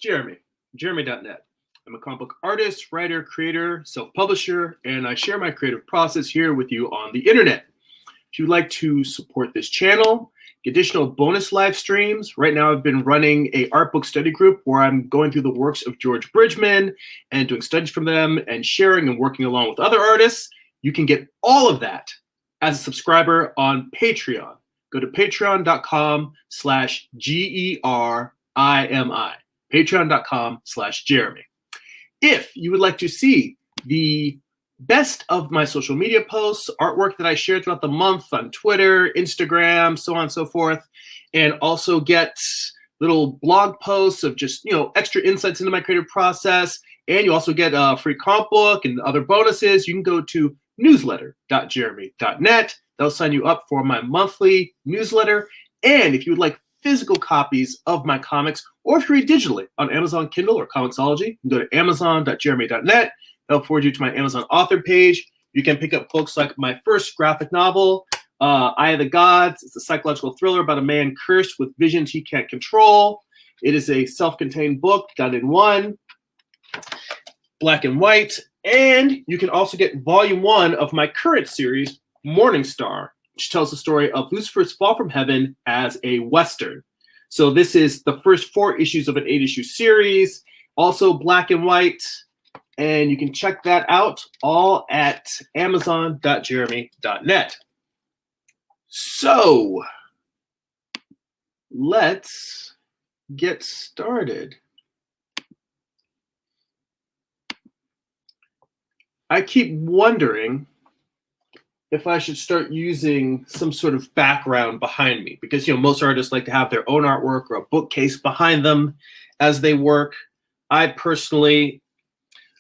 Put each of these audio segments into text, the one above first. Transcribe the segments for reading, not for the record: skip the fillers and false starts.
Jeremy, jeremy.net. I'm a comic book artist, writer, creator, self-publisher, and I share my creative process here with you on the internet. If you'd like to support this channel, get additional bonus live streams. Right now I've been running a art book study group where I'm going through the works of George Bridgman and doing studies from them and sharing and working along with other artists. You can get all of that as a subscriber on Patreon. Go to patreon.com/GERIMI. Patreon.com/Jeremy. If you would like to see the best of my social media posts, artwork that I share throughout the month on Twitter, Instagram, so on and so forth, and also get little blog posts of just, extra insights into my creative process, and you also get a free comic book and other bonuses, you can go to newsletter.jeremy.net. That'll sign you up for my monthly newsletter. And if you would like physical copies of my comics, or if you read digitally on Amazon Kindle or Comixology, you can go to amazon.jeremy.net. That'll forward you to my Amazon author page. You can pick up books like my first graphic novel, Eye of the Gods. It's a psychological thriller about a man cursed with visions he can't control. It is a self-contained book done in one, black and white. And you can also get volume 1 of my current series, Morning Star, which tells the story of Lucifer's fall from heaven as a Western. So this is the first 4 issues of an 8-issue series, also black and white. And you can check that out all at amazon.jeremy.net. So let's get started. I keep wondering if I should start using some sort of background behind me, because most artists like to have their own artwork or a bookcase behind them as they work. I personally,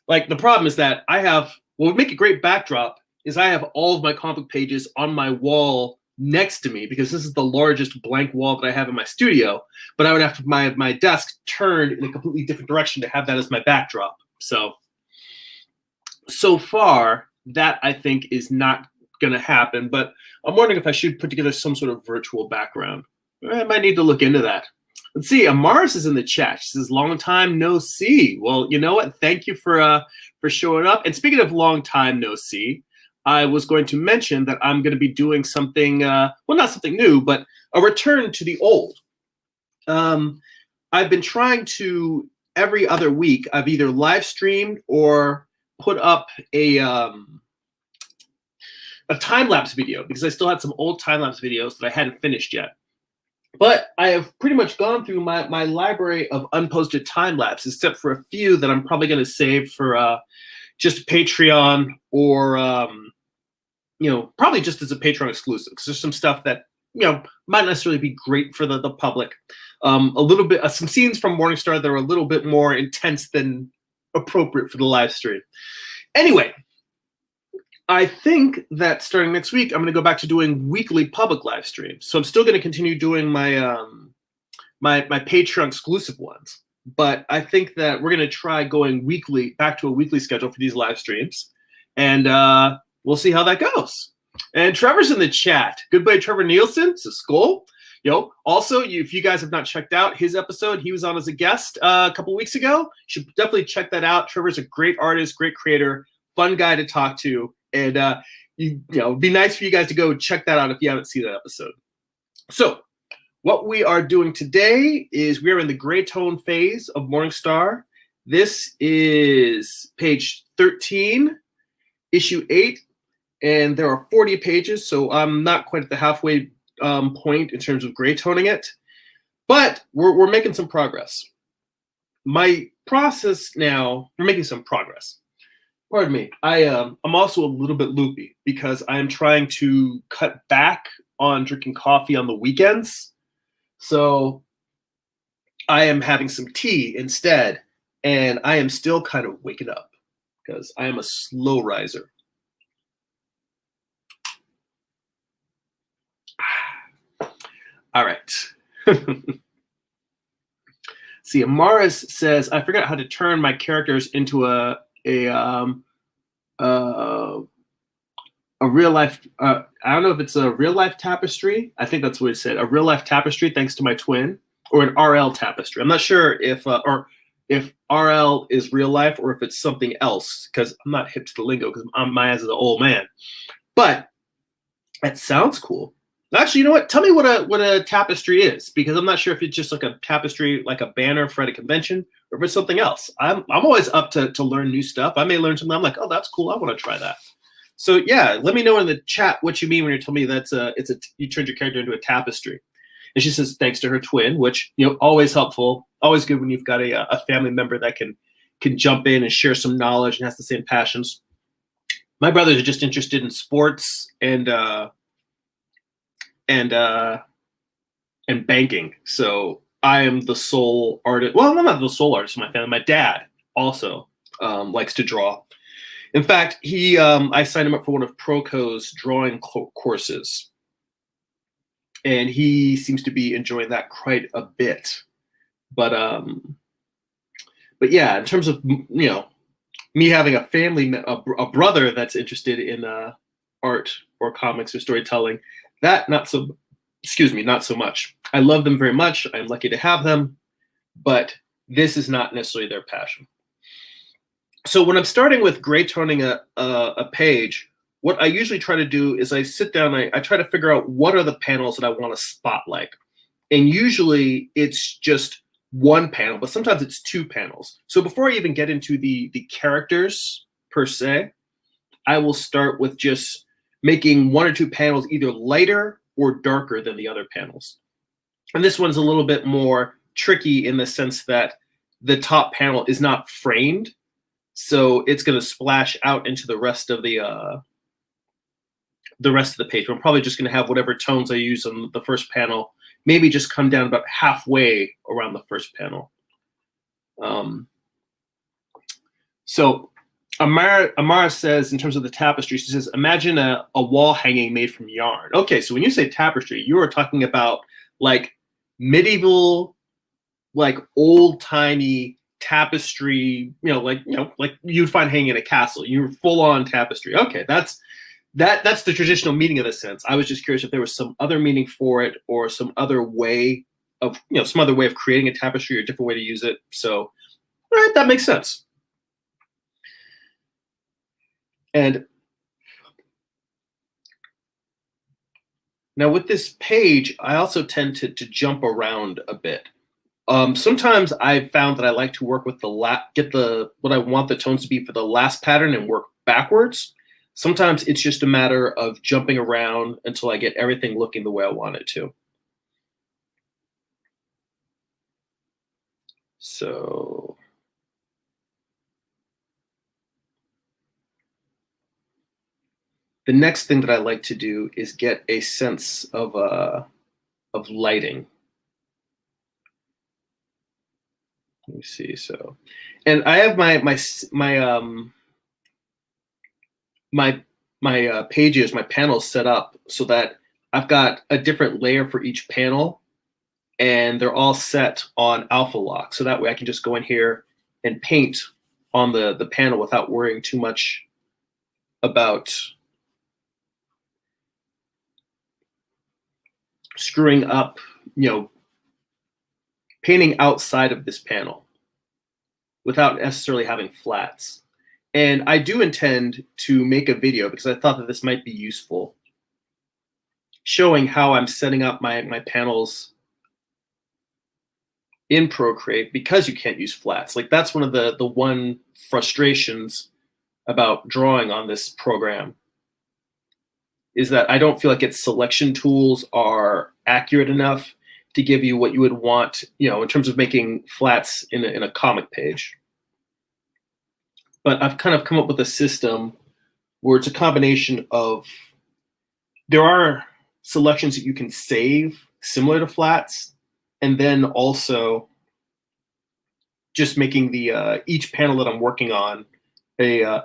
the problem is that what would make a great backdrop is I have all of my comic book pages on my wall next to me, because this is the largest blank wall that I have in my studio, but I would have to have my desk turned in a completely different direction to have that as my backdrop. So far, that I think is not going to happen, but I'm wondering if I should put together some sort of virtual background. I might need to look into that. Let's see. Amaris is in the chat. She says, "Long time no see." Well, you know what? Thank you for showing up. And speaking of long time no see, I was going to mention that I'm going to be doing something. Well, not something new, but a return to the old. I've been trying to every other week. I've either live streamed or put up a time-lapse video, because I still had some old time-lapse videos that I hadn't finished yet. But I have pretty much gone through my library of unposted time-lapse, except for a few that I'm probably going to save for just Patreon, or probably just as a Patreon exclusive, because there's some stuff that might necessarily be great for the public. A little bit, some scenes from Morning Star that are a little bit more intense than appropriate for the live stream. Anyway, I think that starting next week, I'm going to go back to doing weekly public live streams. So I'm still going to continue doing my my Patreon exclusive ones, but I think that we're going to try going weekly, back to a weekly schedule for these live streams, and we'll see how that goes. And Trevor's in the chat. Goodbye, Trevor Nielsen. Says Skull. Also, if you guys have not checked out his episode, he was on as a guest a couple weeks ago. You should definitely check that out. Trevor's a great artist, great creator, fun guy to talk to. And it'd be nice for you guys to go check that out if you haven't seen that episode. So what we are doing today is we are in the gray tone phase of Morning Star. This is page 13, issue 8, and there are 40 pages, so I'm not quite at the halfway point in terms of gray toning it, but we're making some progress. My process now, we're making some progress. Pardon me. I'm also a little bit loopy because I am trying to cut back on drinking coffee on the weekends. So I am having some tea instead, and I am still kind of waking up because I am a slow riser. All right. See, Amaris says, I forgot how to turn my characters into a real life, I don't know if it's a real life tapestry. I think that's what it said. A real life tapestry, thanks to my twin, or an RL tapestry. I'm not sure if, or if RL is real life or if it's something else, because I'm not hip to the lingo because my ass is an old man. But that sounds cool. Actually, you know what? Tell me what a tapestry is, because I'm not sure if it's just like a tapestry, like a banner for at a convention, or if it's something else. I'm always up to learn new stuff. I may learn something. I'm like, oh, that's cool. I want to try that. So yeah, let me know in the chat what you mean when you tell me that's you turned your character into a tapestry. And she says thanks to her twin, which, you know, always helpful, always good when you've got a family member that can jump in and share some knowledge and has the same passions. My brothers are just interested in sports and banking. So I am the sole artist. Well, I'm not the sole artist in my family. My dad also likes to draw. In fact, I signed him up for one of Proco's drawing courses, and he seems to be enjoying that quite a bit. But yeah, in terms of, you know, me having a family, a brother that's interested in art or comics or storytelling, that not so much. I love them very much. I'm lucky to have them, but this is not necessarily their passion. So when I'm starting with gray toning a page, what I usually try to do is I sit down, I try to figure out what are the panels that I want to spotlight. And usually it's just one panel, but sometimes it's two panels. So before I even get into the characters per se, I will start with just making one or two panels either lighter or darker than the other panels. And this one's a little bit more tricky in the sense that the top panel is not framed. So it's going to splash out into the rest of the page. I'm probably just going to have whatever tones I use on the first panel, maybe just come down about halfway around the first panel. So Amara says, in terms of the tapestry, she says, imagine a wall hanging made from yarn. Okay, so when you say tapestry, you are talking about like medieval, like old-timey tapestry, like you'd find hanging in a castle. You're full-on tapestry. Okay, that's the traditional meaning of the sense. I was just curious if there was some other meaning for it, or some other way of creating a tapestry, or a different way to use it. So, all right, that makes sense. And now with this page, I also tend to jump around a bit. Sometimes I've found that I like to work with what I want the tones to be for the last pattern and work backwards. Sometimes it's just a matter of jumping around until I get everything looking the way I want it to. So the next thing that I like to do is get a sense of lighting. Let me see. So, and I have my pages, my panels set up so that I've got a different layer for each panel, and they're all set on alpha lock. So that way I can just go in here and paint on the panel without worrying too much about screwing up, painting outside of this panel without necessarily having flats. And I do intend to make a video, because I thought that this might be useful, showing how I'm setting up my panels in Procreate, because you can't use flats. Like, that's one of the one frustrations about drawing on this program, is that I don't feel like its selection tools are accurate enough to give you what you would want, in terms of making flats in a comic page. But I've kind of come up with a system where it's a combination of, there are selections that you can save similar to flats, and then also just making the each panel that I'm working on a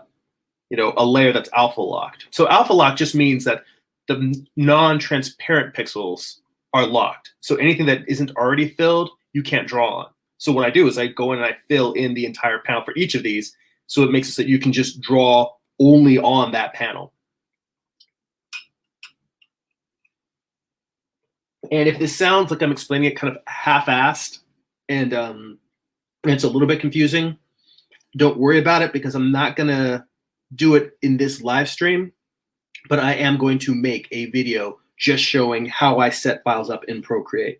layer that's alpha locked. So alpha lock just means that the non-transparent pixels are locked. So anything that isn't already filled, you can't draw on. So what I do is I go in and I fill in the entire panel for each of these, so it makes it so that you can just draw only on that panel. And if this sounds like I'm explaining it kind of half-assed, and It's a little bit confusing. Don't worry about it because I'm not gonna do it in this live stream, but I am going to make a video just showing how I set files up in Procreate.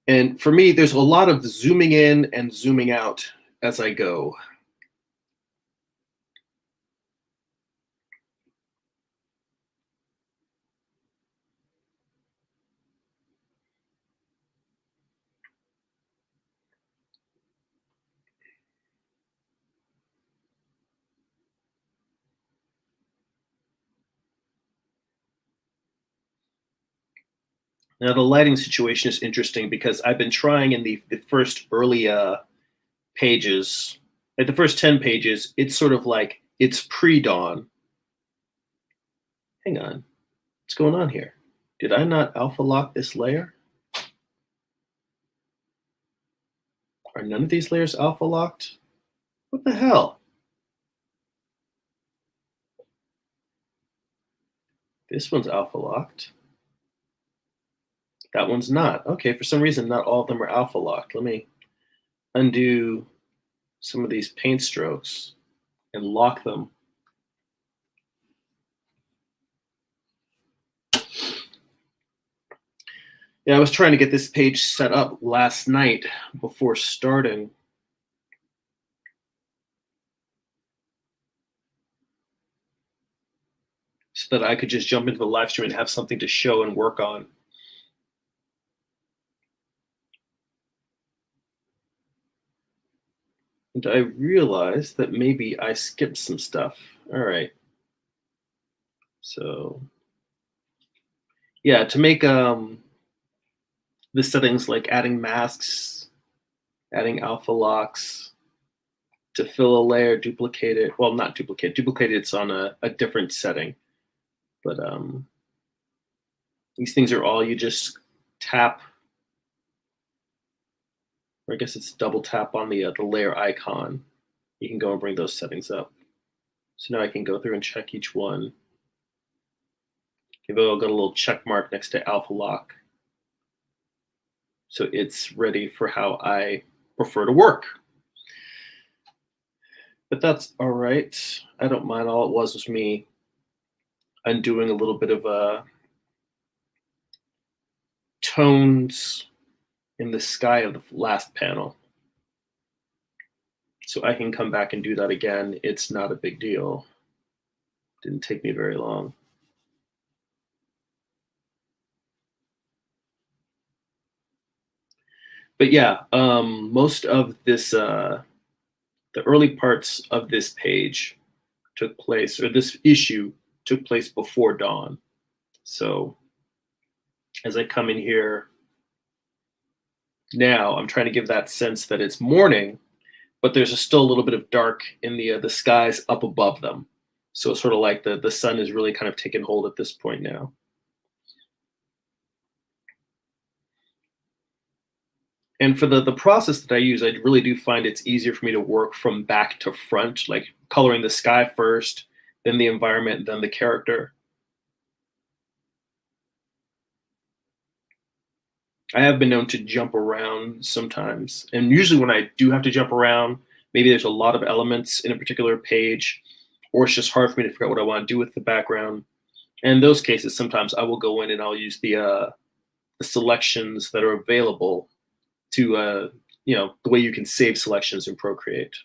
And for me, there's a lot of zooming in and zooming out as I go. Now the lighting situation is interesting because I've been trying in the first early pages, like the first 10 pages, it's sort of like it's pre-dawn. Hang on, what's going on here? Did I not alpha lock this layer? Are none of these layers alpha locked? What the hell? This one's alpha locked. That one's not. Okay, for some reason, not all of them are alpha locked. Let me undo some of these paint strokes and lock them. Yeah, I was trying to get this page set up last night before starting. So that I could just jump into the live stream and have something to show and work on. And I realized that maybe I skipped some stuff. All right. So yeah, to make the settings like adding masks, adding alpha locks, to fill a layer, duplicate it. Well, not duplicate. Duplicate it's on a different setting. But these things are all you just tap, or I guess it's double tap on the layer icon. You can go and bring those settings up. So now I can go through and check each one. Give it, I'll got a little check mark next to alpha lock. So it's ready for how I prefer to work. But that's all right. I don't mind. All it was me undoing a little bit of tones in the sky of the last panel. So I can come back and do that again. It's not a big deal. Didn't take me very long. But yeah, most of this, the early parts of this page took place, or this issue took place before dawn. So as I come in here now, I'm trying to give that sense that it's morning, but there's still a little bit of dark in the skies up above them. So it's sort of like the sun is really kind of taken hold at this point now. And for the process that I use, I really do find it's easier for me to work from back to front, like coloring the sky first, then the environment, then the character. I have been known to jump around sometimes. And usually when I do have to jump around, maybe there's a lot of elements in a particular page, or it's just hard for me to figure out what I want to do with the background. And in those cases, sometimes I will go in and I'll use the selections that are available to, the way you can save selections in Procreate.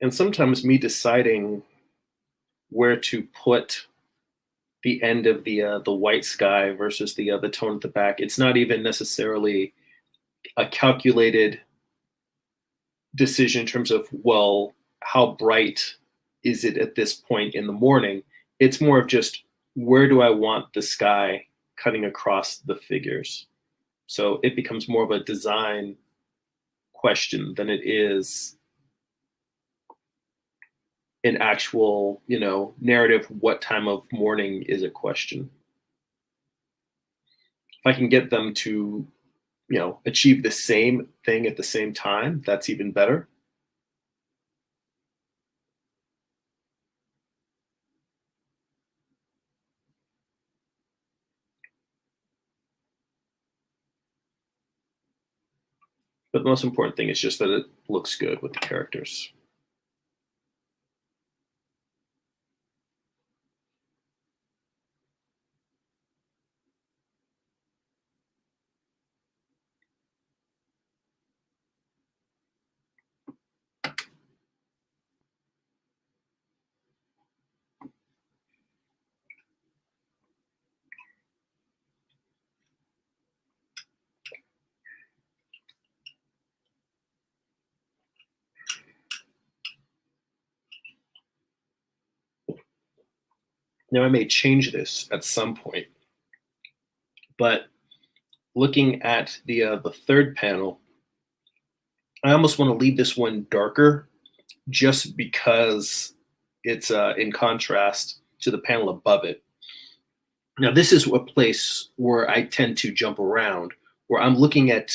And sometimes me deciding where to put the end of the white sky versus the tone at the back, it's not even necessarily a calculated decision in terms of, well, how bright is it at this point in the morning? It's more of just, where do I want the sky cutting across the figures? So it becomes more of a design question than it is an actual, narrative. What time of morning is a question? If I can get them to, achieve the same thing at the same time, that's even better. But the most important thing is just that it looks good with the characters. Now, I may change this at some point, but looking at the third panel, I almost want to leave this one darker, just because it's in contrast to the panel above it. Now, this is a place where I tend to jump around, where I'm looking at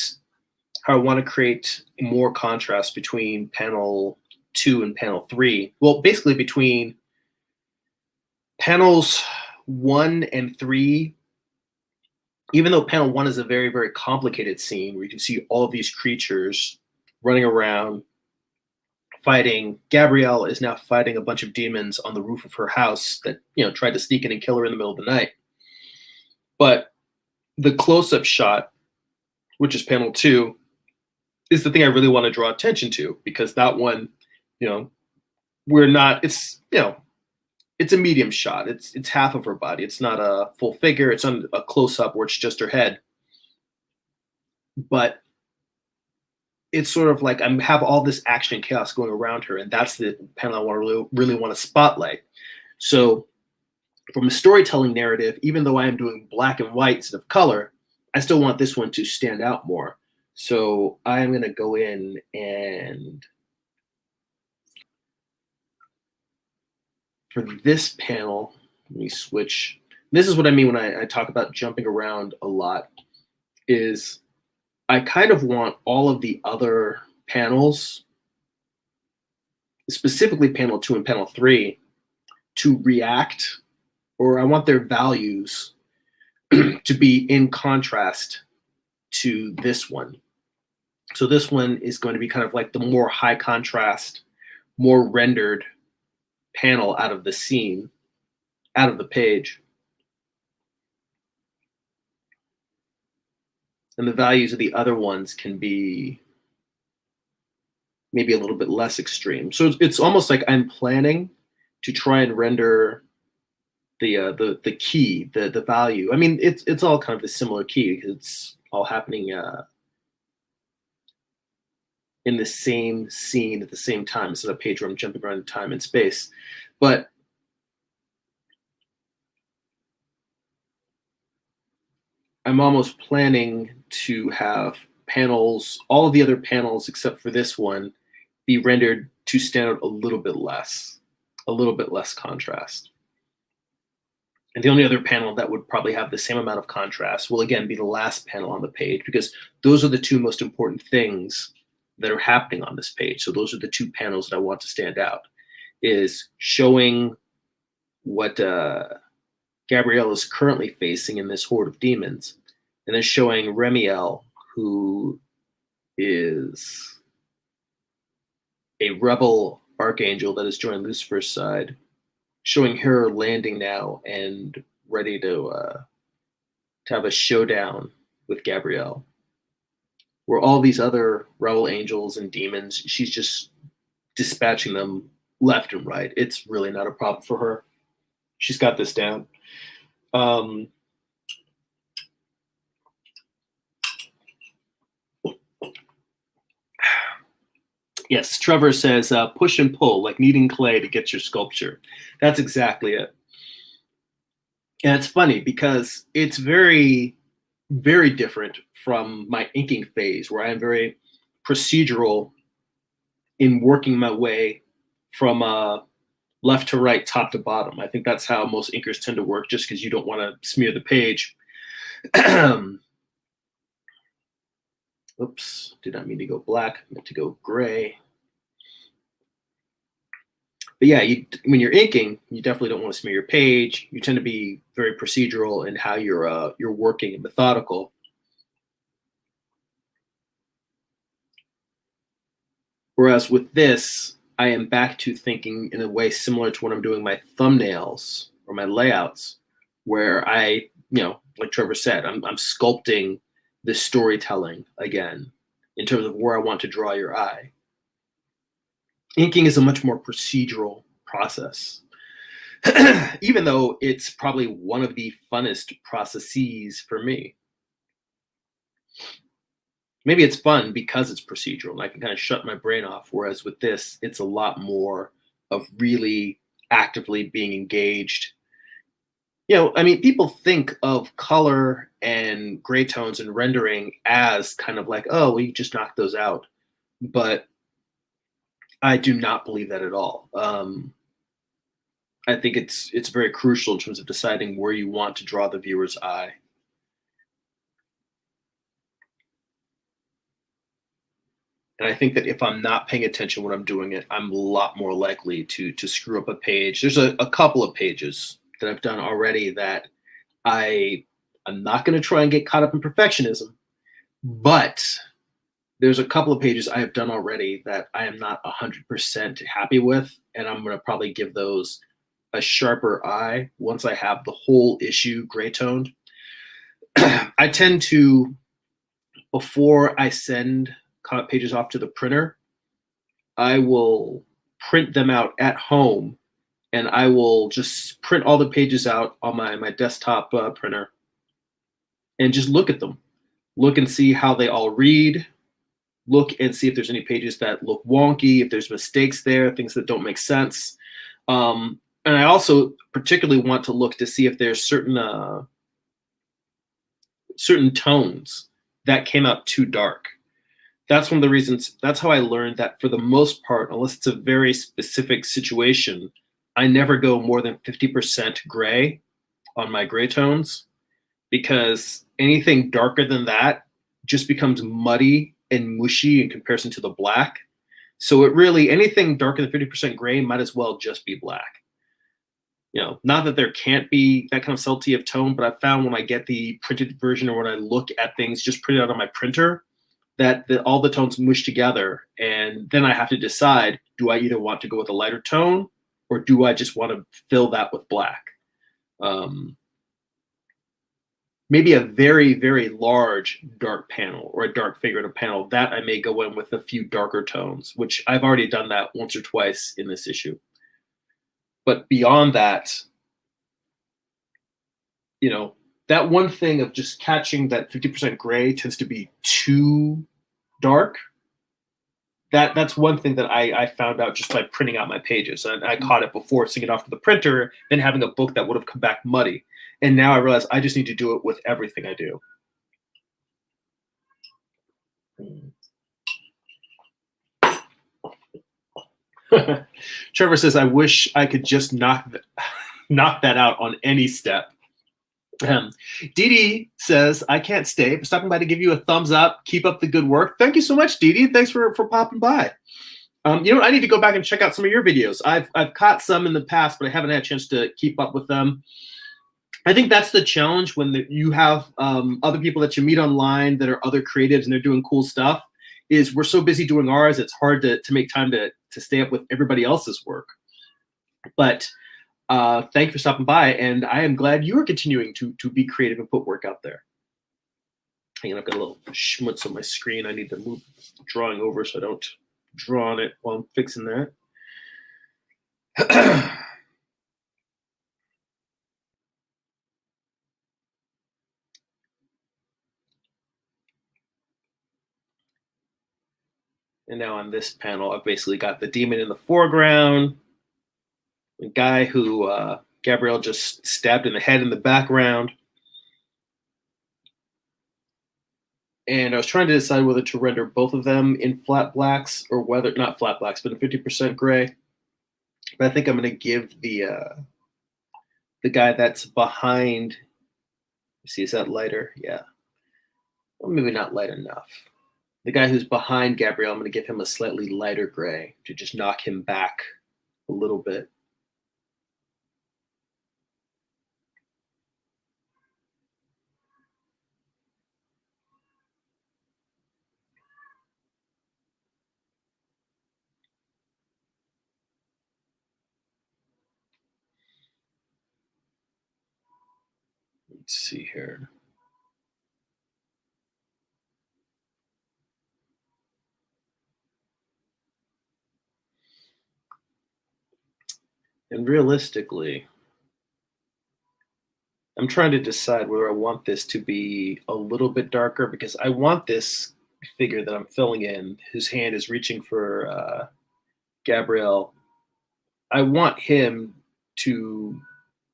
how I want to create more contrast between panel 2 and panel 3. Well, basically between panels 1 and 3. Even though panel 1 is a very, very complicated scene where you can see all of these creatures running around fighting. Gabrielle is now fighting a bunch of demons on the roof of her house that, tried to sneak in and kill her in the middle of the night. But the close-up shot, which is panel 2, is the thing I really want to draw attention to, because that one, it's a medium shot. It's half of her body. It's not a full figure. It's on a close-up where it's just her head. But it's sort of like I have all this action and chaos going around her, and that's the panel I want to really want to spotlight. So from a storytelling narrative, even though I am doing black and white instead of color, I still want this one to stand out more. So I'm going to go in and for this panel, let me switch. This is what I mean when I talk about jumping around a lot, is I kind of want all of the other panels, specifically panel 2 and panel 3, to react, or I want their values to be in contrast to this one. So this one is going to be kind of like the more high contrast, more rendered panel out of the scene, out of the page. And the values of the other ones can be maybe a little bit less extreme. So it's almost like I'm planning to try and render the key, the value. I mean, it's all kind of a similar key because it's all happening in the same scene at the same time. It's not a page where I'm jumping around in time and space. But I'm almost planning to have panels, all of the other panels except for this one, be rendered to stand out a little bit less contrast. And the only other panel that would probably have the same amount of contrast will again be the last panel on the page, because those are the two most important things that are happening on this page. So those are the two panels that I want to stand out, is showing what Gabrielle is currently facing in this horde of demons, and then showing Remiel, who is a rebel archangel that has joined Lucifer's side, showing her landing now and ready to have a showdown with Gabrielle. Where all these other rebel angels and demons, she's just dispatching them left and right. It's really not a problem for her. She's got this down. Yes, Trevor says, push and pull, like kneading clay to get your sculpture. That's exactly it. And it's funny because it's very, very different from my inking phase, where I am very procedural in working my way from left to right, top to bottom. I think that's how most inkers tend to work, just because you don't want to smear the page. Oops, did not mean to go black, I meant to go gray. But yeah, when you're inking, you definitely don't want to smear your page. You tend to be very procedural in how you're working and methodical. Whereas with this, I am back to thinking in a way similar to when I'm doing my thumbnails or my layouts, where I, like Trevor said, I'm sculpting the storytelling again in terms of where I want to draw your eye. Inking is a much more procedural process, even though it's probably one of the funnest processes for me. Maybe it's fun because it's procedural and I can kind of shut my brain off. Whereas with this, it's a lot more of really actively being engaged. I mean, people think of color and gray tones and rendering as kind of like, oh, well, you just knock those out. But I do not believe that at all. I think it's very crucial in terms of deciding where you want to draw the viewer's eye. And I think that if I'm not paying attention when I'm doing it, I'm a lot more likely to screw up a page. There's a couple of pages that I've done already that I'm not going to try and get caught up in perfectionism, but there's a couple of pages I have done already that I am not 100% happy with, and I'm going to probably give those a sharper eye once I have the whole issue gray toned. I tend to, before I send pages off to the printer, I will print them out at home, and I will just print all the pages out on my desktop printer and just look at them, look and see how they all read, look and see if there's any pages that look wonky, if there's mistakes there, things that don't make sense. And I also particularly want to look to see if there's certain tones that came out too dark. That's one of the reasons, that's how I learned that for the most part, unless it's a very specific situation, I never go more than 50% gray on my gray tones, because anything darker than that just becomes muddy and mushy in comparison to the black. So it really, anything darker than 50% gray might as well just be black. Not that there can't be that kind of subtlety of tone, but I found when I get the printed version or when I look at things just printed out on my printer, that all the tones mush together. And then I have to decide, do I either want to go with a lighter tone or do I just want to fill that with black? Maybe a very, very large dark panel or a dark figure in a panel, that I may go in with a few darker tones, which I've already done that once or twice in this issue. But beyond that, that one thing of just catching that 50% gray tends to be too dark. That's one thing that I found out just by printing out my pages. And I caught it before sending it off to the printer, then having a book that would have come back muddy. And now I realize I just need to do it with everything I do. Trevor says, I wish I could just knock that out on any step. Dede says, I can't stay, but stopping by to give you a thumbs up. Keep up the good work. Thank you so much, Dede. Thanks for popping by. I need to go back and check out some of your videos. I've caught some in the past, but I haven't had a chance to keep up with them. I think that's the challenge when you have other people that you meet online that are other creatives and they're doing cool stuff, is we're so busy doing ours, it's hard to make time to stay up with everybody else's work. But thank you for stopping by, and I am glad you are continuing to be creative and put work out there. Hang on, I've got a little schmutz on my screen. I need to move drawing over so I don't draw on it while I'm fixing that. And now on this panel, I've basically got the demon in the foreground, the guy who Gabrielle just stabbed in the head in the background. and I was trying to decide whether to render both of them in flat blacks or whether not flat blacks, but in 50% gray. But I think I'm going to give the guy that's behind. See, is that lighter? Yeah. Well, maybe not light enough. The guy who's behind Gabrielle, I'm going to give him a slightly lighter gray to just knock him back a little bit. Let's see here. And realistically, I'm trying to decide whether I want this to be a little bit darker because I want this figure that I'm filling in, whose hand is reaching for Gabrielle. I want him to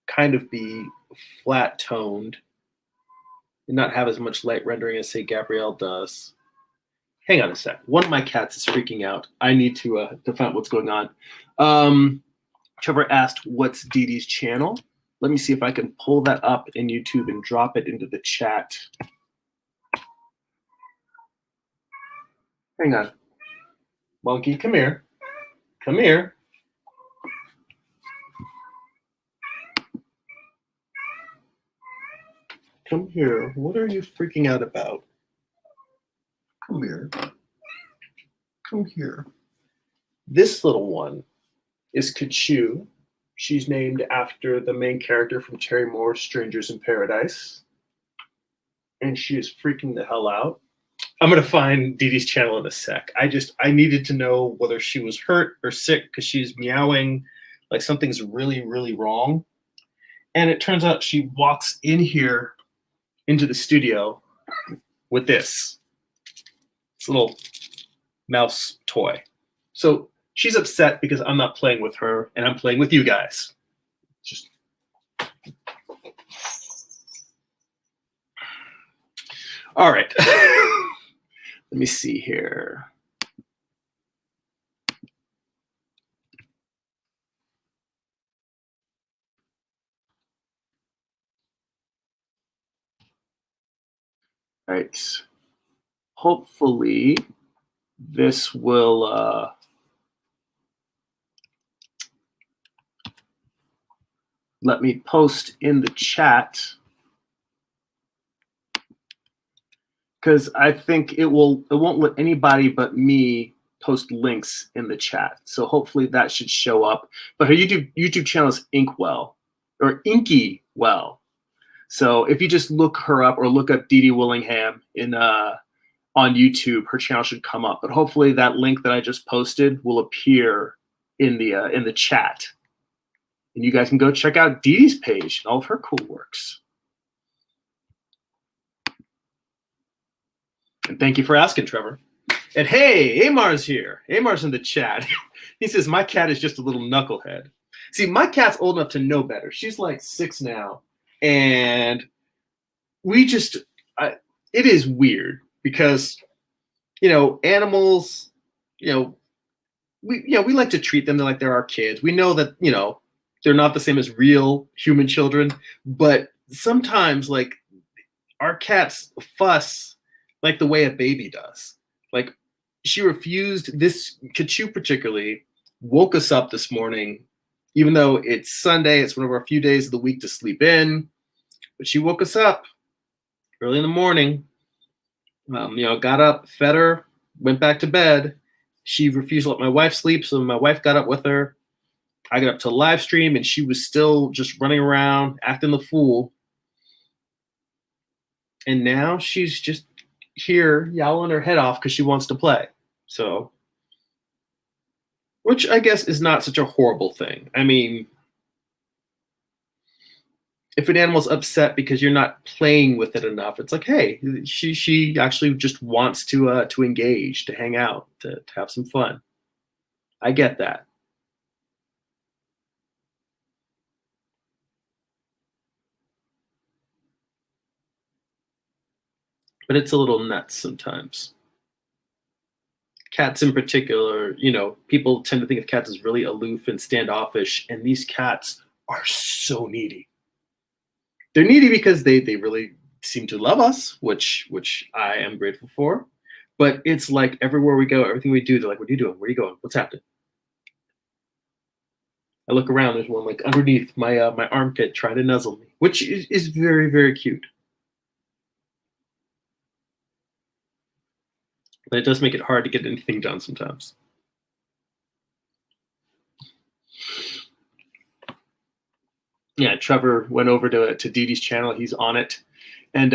kind of be flat toned and not have as much light rendering as, say, Gabrielle does. Hang on a sec. One of my cats is freaking out. I need to find out what's going on. Trevor asked, what's Dede's channel? Let me see if I can pull that up in YouTube and drop it into the chat. Hang on. Monkey, come here. Come here. Come here. What are you freaking out about? Come here. Come here. This little one is Kachu. She's named after the main character from Terry Moore's Strangers in Paradise. And she is freaking the hell out. I'm going to find Dede's channel in a sec. I needed to know whether she was hurt or sick because she's meowing like something's really, really wrong. And it turns out she walks in here into the studio with this little mouse toy. So she's upset because I'm not playing with her and I'm playing with you guys. Just all right. Let me see here. All right. Hopefully this will let me post in the chat, because I think it won't let anybody but me post links in the chat. So hopefully that should show up. But her YouTube channel is Inkwell or Inky Well. So if you just look her up or look up Dede Willingham on YouTube, her channel should come up. But hopefully that link that I just posted will appear in the chat. And you guys can go check out Dede's page and all of her cool works. And thank you for asking, Trevor. And hey, Amar's here. Amar's in the chat. He says, my cat is just a little knucklehead. See, my cat's old enough to know better. She's like 6 now. And it is weird because, animals, we like to treat them like they're our kids. We know that, they're not the same as real human children, but sometimes like our cats fuss like the way a baby does. Like she refused, this Kachu particularly woke us up this morning, even though it's Sunday, it's one of our few days of the week to sleep in, but she woke us up early in the morning, got up, fed her, went back to bed. She refused to let my wife sleep, so my wife got up with her. I got up to live stream and she was still just running around, acting the fool. And now she's just here yowling her head off because she wants to play. So, which I guess is not such a horrible thing. I mean, if an animal's upset because you're not playing with it enough, it's like, hey, she actually just wants to engage, to hang out, to have some fun. I get that. but it's a little nuts sometimes. Cats in particular, people tend to think of cats as really aloof and standoffish, and these cats are so needy. They're needy because they really seem to love us, which I am grateful for. But it's like everywhere we go, everything we do, they're like, "What are you doing? Where are you going? What's happening?" I look around, there's one like underneath my armpit trying to nuzzle me, which is very, very cute. But it does make it hard to get anything done sometimes. Yeah, Trevor went over to Dede's channel. He's on it, and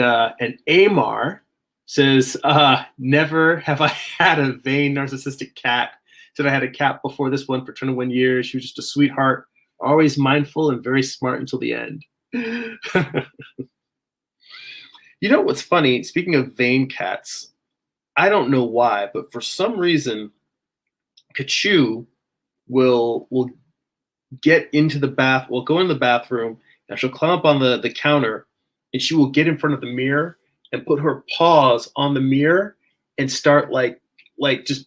Amar says, "Never have I had a vain narcissistic cat. Said I had a cat before this one for 21 years. She was just a sweetheart, always mindful and very smart until the end." You know what's funny? Speaking of vain cats, I don't know why, but for some reason, Kachu will get into the bath, will go in the bathroom, and she'll climb up on the counter, and she will get in front of the mirror and put her paws on the mirror and start like just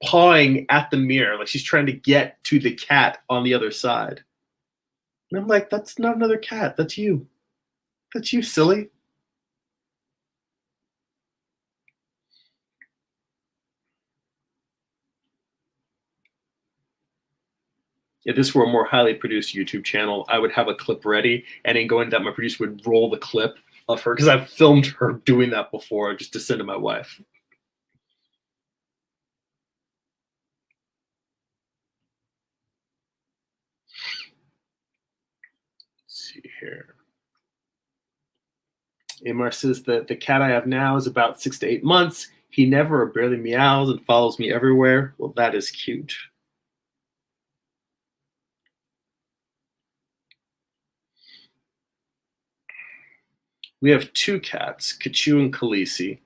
pawing at the mirror, like she's trying to get to the cat on the other side. And I'm like, that's not another cat. That's you. That's you, silly. If this were a more highly produced YouTube channel, I would have a clip ready, and then going that my producer would roll the clip of her, because I've filmed her doing that before just to send to my wife. Let's see here. Amar says that the cat I have now is about 6 to 8 months. He never or barely meows and follows me everywhere. Well, that is cute. We have two cats, Kachu and Khaleesi,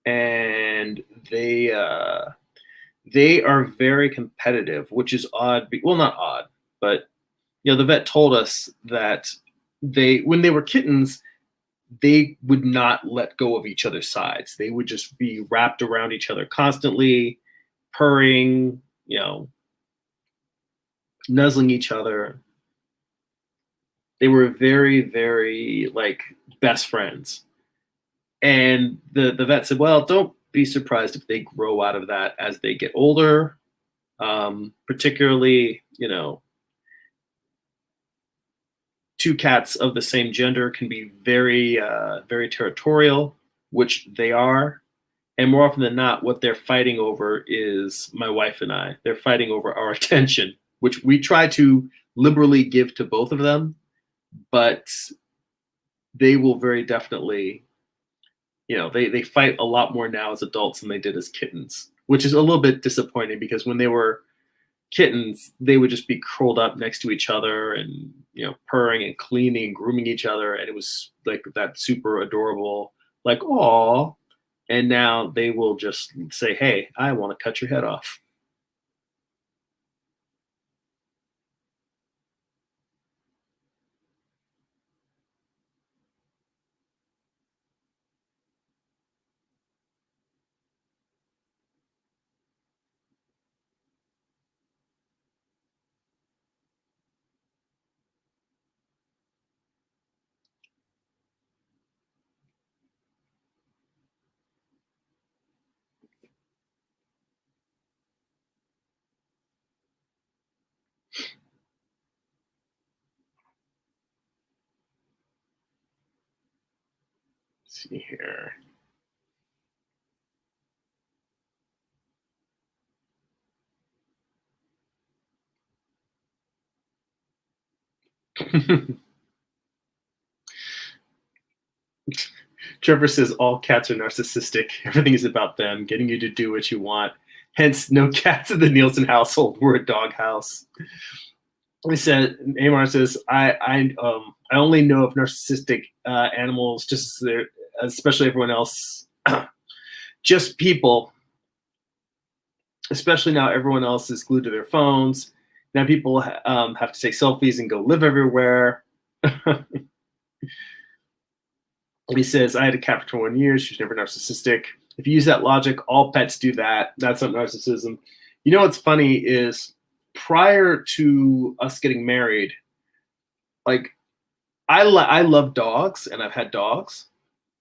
and they are very competitive, which is odd. Well, not odd, but the vet told us that when they were kittens, they would not let go of each other's sides. They would just be wrapped around each other constantly, purring, nuzzling each other. They were very, very like best friends. And the vet said, well, don't be surprised if they grow out of that as they get older. Particularly, two cats of the same gender can be very, very territorial, which they are. And more often than not, what they're fighting over is my wife and I. They're fighting over our attention, which we try to liberally give to both of them, but they will very definitely, they fight a lot more now as adults than they did as kittens, which is a little bit disappointing, because when they were kittens, they would just be curled up next to each other and, purring and cleaning and grooming each other. And it was like that super adorable, like, aw. And now they will just say, hey, I want to cut your head off. Let's see here. Trevor says all cats are narcissistic. Everything is about them, getting you to do what you want. Hence, no cats in the Nielsen household. We're a dog house. Amar says, I only know of narcissistic animals, just especially everyone else, just people. Especially now, everyone else is glued to their phones. Now people have to take selfies and go live everywhere. He says, I had a cat for 21 years. She was never narcissistic. If you use that logic, all pets do that. That's not narcissism. You know what's funny is prior to us getting married, like I love dogs and I've had dogs.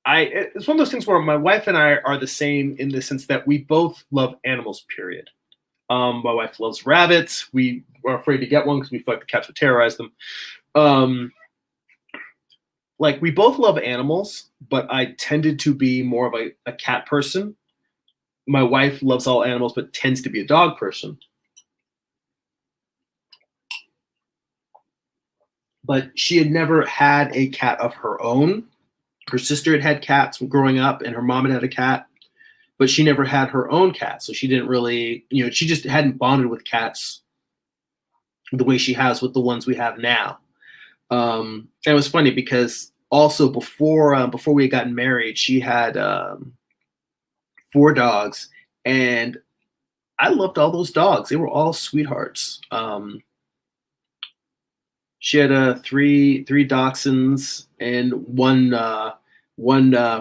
It's one of those things where my wife and I are the same in the sense that we both love animals, period. My wife loves rabbits. We are afraid to get one because we feel like the cats would terrorize them. Like we both love animals, but I tended to be more of a cat person. My wife loves all animals, but tends to be a dog person. But she had never had a cat of her own. Her sister had cats growing up, and her mom had a cat, but she never had her own cat. So she didn't really, she just hadn't bonded with cats the way she has with the ones we have now. And it was funny because also before we had gotten married, she had 4 dogs, and I loved all those dogs. They were all sweethearts. She had 3 dachshunds and one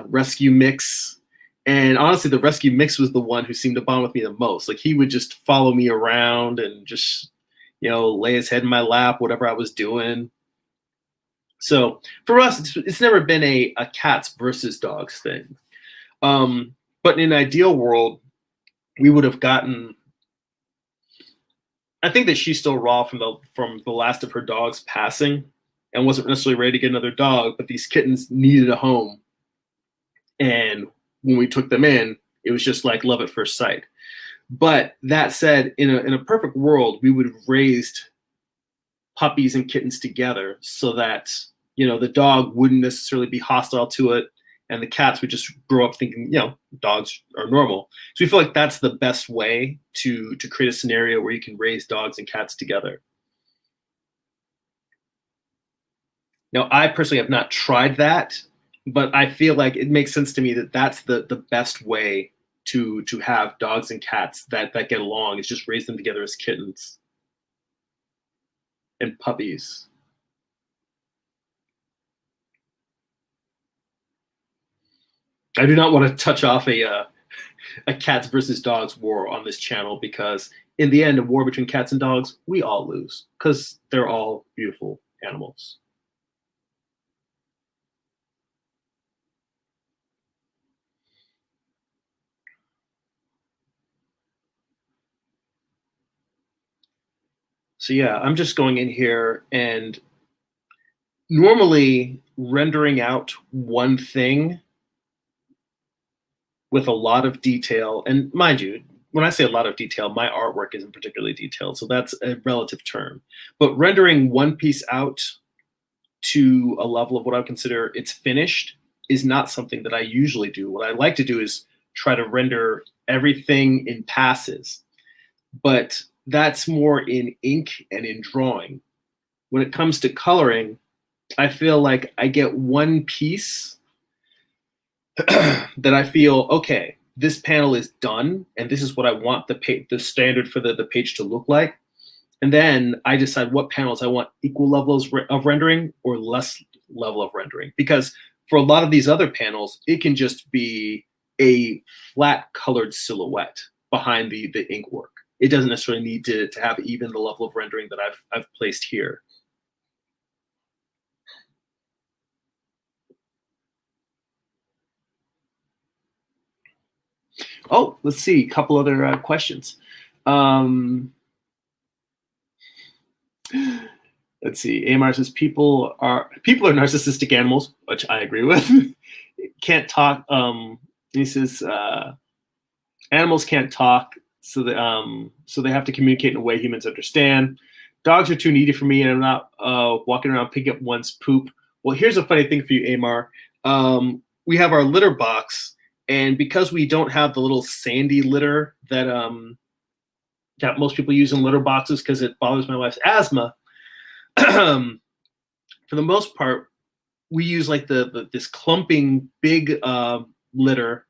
rescue mix. And honestly, the rescue mix was the one who seemed to bond with me the most. Like he would just follow me around and just, lay his head in my lap, whatever I was doing. So for us, it's never been a cats versus dogs thing. But in an ideal world, we would have gotten. I think that she's still raw from the last of her dogs passing, and wasn't necessarily ready to get another dog. But these kittens needed a home, and when we took them in, it was just like love at first sight. But that said, in a perfect world, we would have raised puppies and kittens together, so that the dog wouldn't necessarily be hostile to it, and the cats would just grow up thinking, dogs are normal. So we feel like that's the best way to create a scenario where you can raise dogs and cats together. Now, I personally have not tried that, but I feel like it makes sense to me that that's the best way to have dogs and cats that get along, is just raise them together as kittens and puppies. I do not want to touch off a cats versus dogs war on this channel, because in the end, a war between cats and dogs, we all lose because they're all beautiful animals. So yeah, I'm just going in here and normally rendering out one thing with a lot of detail. And mind you, when I say a lot of detail, my artwork isn't particularly detailed, so that's a relative term. But rendering one piece out to a level of what I would consider it's finished is not something that I usually do. What I like to do is try to render everything in passes, but that's more in ink and in drawing. When it comes to coloring, I feel like I get one piece that I feel, okay, this panel is done, and this is what I want the standard for the page to look like. And then I decide what panels I want equal levels of rendering or less level of rendering. Because for a lot of these other panels, it can just be a flat colored silhouette behind the ink work. It doesn't necessarily need to have even the level of rendering that I've placed here. Oh, let's see, a couple other questions. Let's see. Amar says people are narcissistic animals, which I agree with. Can't talk. He says animals can't talk, so they have to communicate in a way humans understand. Dogs are too needy for me, and I'm not walking around picking up one's poop. Well, here's a funny thing for you, Amar. We have our litter box, and because we don't have the little sandy litter that that most people use in litter boxes because it bothers my wife's asthma, for the most part, we use like this clumping big litter.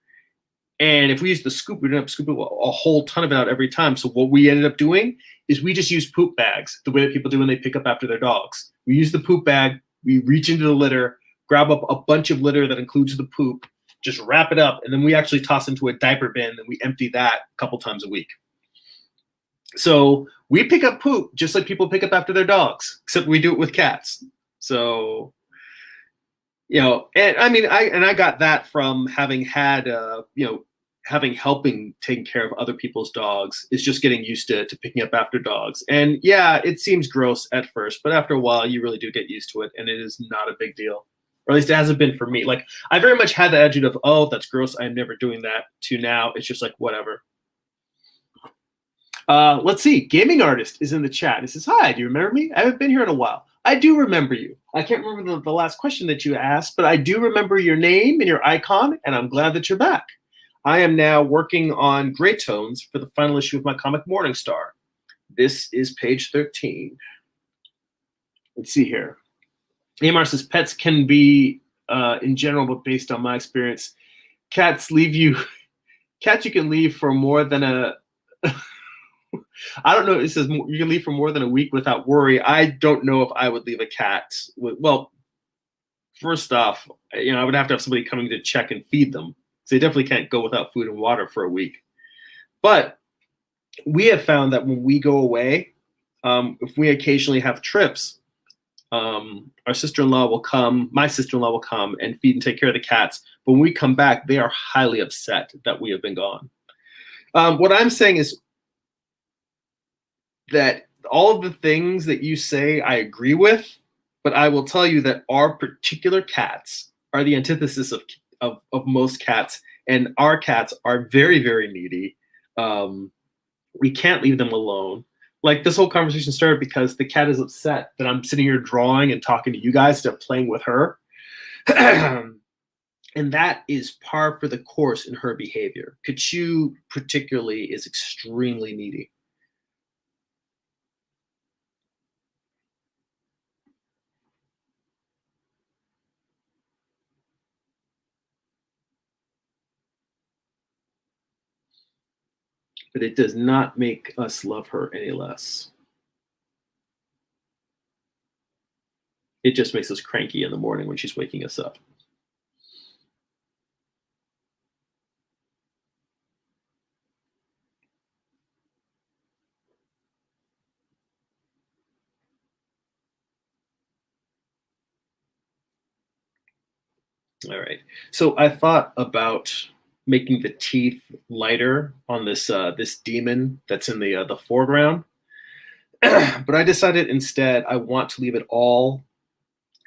And if we use the scoop, we don't have to scoop a whole ton of it out every time. So what we ended up doing is we just use poop bags the way that people do when they pick up after their dogs. We use the poop bag, we reach into the litter, grab up a bunch of litter that includes the poop, just wrap it up, and then we actually toss into a diaper bin and we empty that a couple times a week. So we pick up poop just like people pick up after their dogs, except we do it with cats. So, and I mean, I got that from having had, helping taking care of other people's dogs, is just getting used to picking up after dogs. And yeah, it seems gross at first, but after a while, you really do get used to it, and it is not a big deal. Or at least it hasn't been for me. Like, I very much had the attitude of, oh, that's gross, I'm never doing that, to now it's just like, whatever. Let's see. Gaming Artist is in the chat. He says, hi, do you remember me? I haven't been here in a while. I do remember you. I can't remember the last question that you asked, but I do remember your name and your icon, and I'm glad that you're back. I am now working on gray tones for the final issue of my comic Morningstar. This is page 13. Let's see here. Amar says, pets can be, in general, but based on my experience, cats you can leave for more than a... I don't know. It says you can leave for more than a week without worry. I don't know if I would leave a cat. Well, first off, I would have to have somebody coming to check and feed them. So they definitely can't go without food and water for a week. But we have found that when we go away, if we occasionally have trips, our sister-in-law will come, my sister-in-law will come and feed and take care of the cats. But when we come back, they are highly upset that we have been gone. What I'm saying is that all of the things that you say I agree with, but I will tell you that our particular cats are the antithesis of most cats, and our cats are very, very needy. We can't leave them alone. Like, this whole conversation started because the cat is upset that I'm sitting here drawing and talking to you guys instead of playing with her. And that is par for the course in her behavior. Kachu particularly is extremely needy. But it does not make us love her any less. It just makes us cranky in the morning when she's waking us up. All right. So I thought about making the teeth lighter on this this demon that's in the foreground. But I decided instead I want to leave it all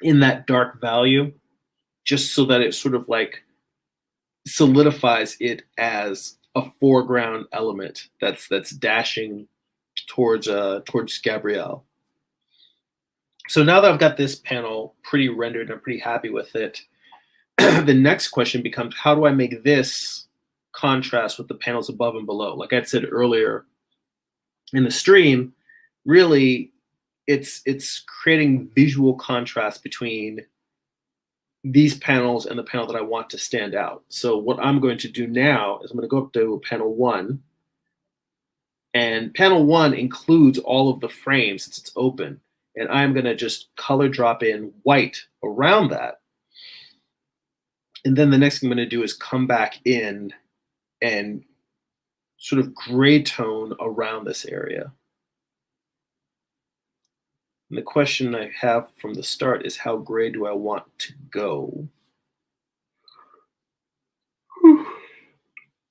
in that dark value, just so that it sort of like solidifies it as a foreground element that's dashing towards Gabrielle. So now that I've got this panel pretty rendered and I'm pretty happy with it, the next question becomes, how do I make this contrast with the panels above and below? Like I said earlier in the stream, really it's creating visual contrast between these panels and the panel that I want to stand out. So what I'm going to do now is I'm going to go up to panel 1, and panel 1 includes all of the frames since it's open, and I'm going to just color drop in white around that. And then the next thing I'm going to do is come back in and sort of gray tone around this area. And the question I have from the start is, how gray do I want to go?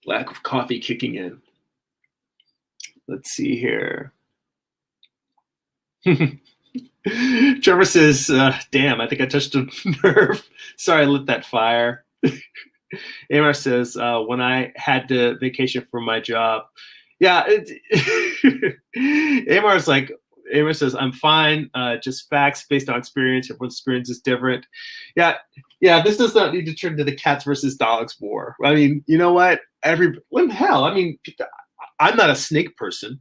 Lack of coffee kicking in. Let's see here. Trevor says, damn, I think I touched a nerve. Sorry, I lit that fire. Amar says, when I had to vacation from my job. Yeah, Amar says, I'm fine, just facts based on experience. Everyone's experience is different. Yeah, this does not need to turn to the cats versus dogs war. I mean, you know what? What the hell? I mean, I'm not a snake person,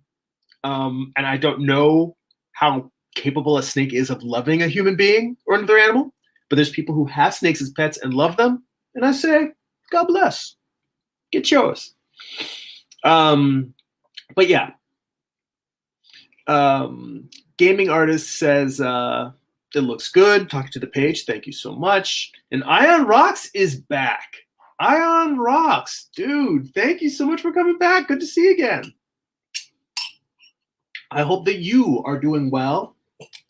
and I don't know how capable a snake is of loving a human being or another animal, but there's people who have snakes as pets and love them, and I say, God bless. Get yours. But yeah. Gaming Artist says, It looks good. Talking to the page. Thank you so much. And Ion Rocks is back. Ion Rocks, dude. Thank you so much for coming back. Good to see you again. I hope that you are doing well,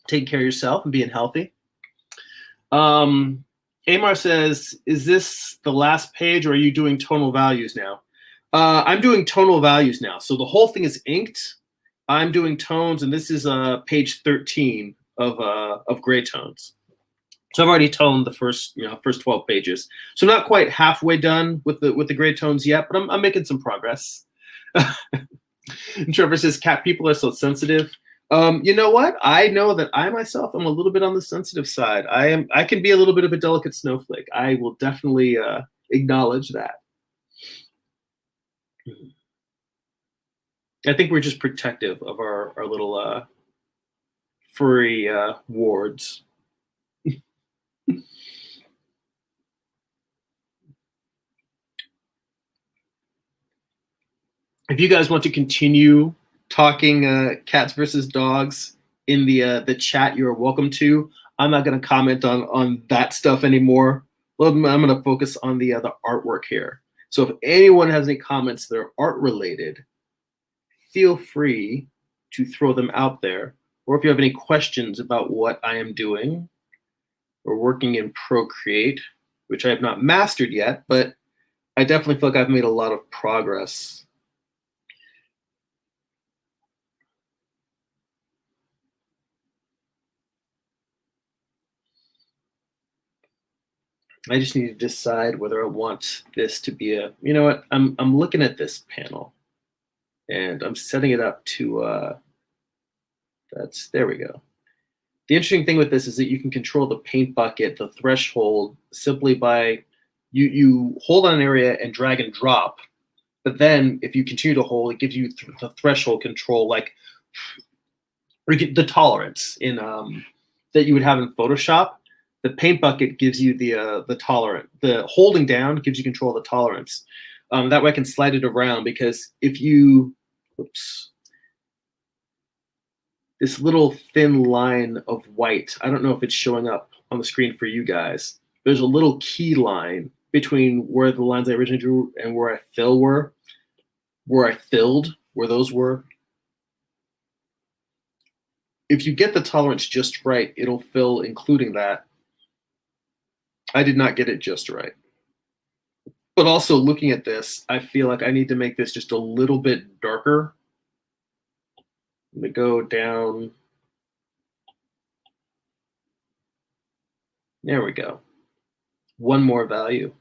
taking care of yourself and being healthy. Amar says, is this the last page or are you doing tonal values now? I'm doing tonal values now. So the whole thing is inked. I'm doing tones, and this is page 13 of gray tones. So I've already toned the first 12 pages. So I'm not quite halfway done with the gray tones yet, but I'm making some progress. Trevor says, cat people are so sensitive. You know what? I know that I myself am a little bit on the sensitive side. I can be a little bit of a delicate snowflake. I will definitely acknowledge that. I think we're just protective of our little furry wards. If you guys want to continue talking cats versus dogs in the chat, you're welcome to. I'm not going to comment on that stuff anymore. I'm going to focus on the artwork here. So if anyone has any comments that are art related, feel free to throw them out there. Or if you have any questions about what I am doing or working in Procreate, which I have not mastered yet, but I definitely feel like I've made a lot of progress. I just need to decide whether I want this to be a, you know what, I'm looking at this panel and I'm setting it up to, there we go. The interesting thing with this is that you can control the paint bucket, the threshold, simply by, you hold on an area and drag and drop, but then if you continue to hold, it gives you the threshold control, like the tolerance in that you would have in Photoshop. The paint bucket gives you the tolerance. The holding down gives you control of the tolerance. That way I can slide it around, because if you, this little thin line of white, I don't know if it's showing up on the screen for you guys. There's a little key line between where the lines I originally drew and where I filled, where those were. If you get the tolerance just right, it'll fill including that. I did not get it just right. But also looking at this, I feel like I need to make this just a little bit darker. I'm going to go down. There we go. One more value.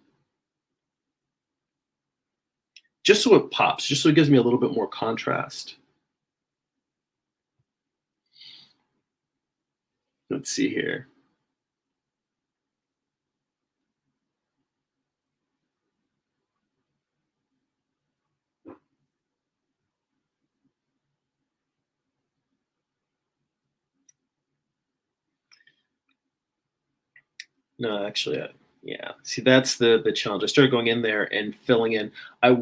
Just so it pops, just so it gives me a little bit more contrast. Let's see here. No, actually, yeah. See, that's the challenge. I started going in there and filling in. I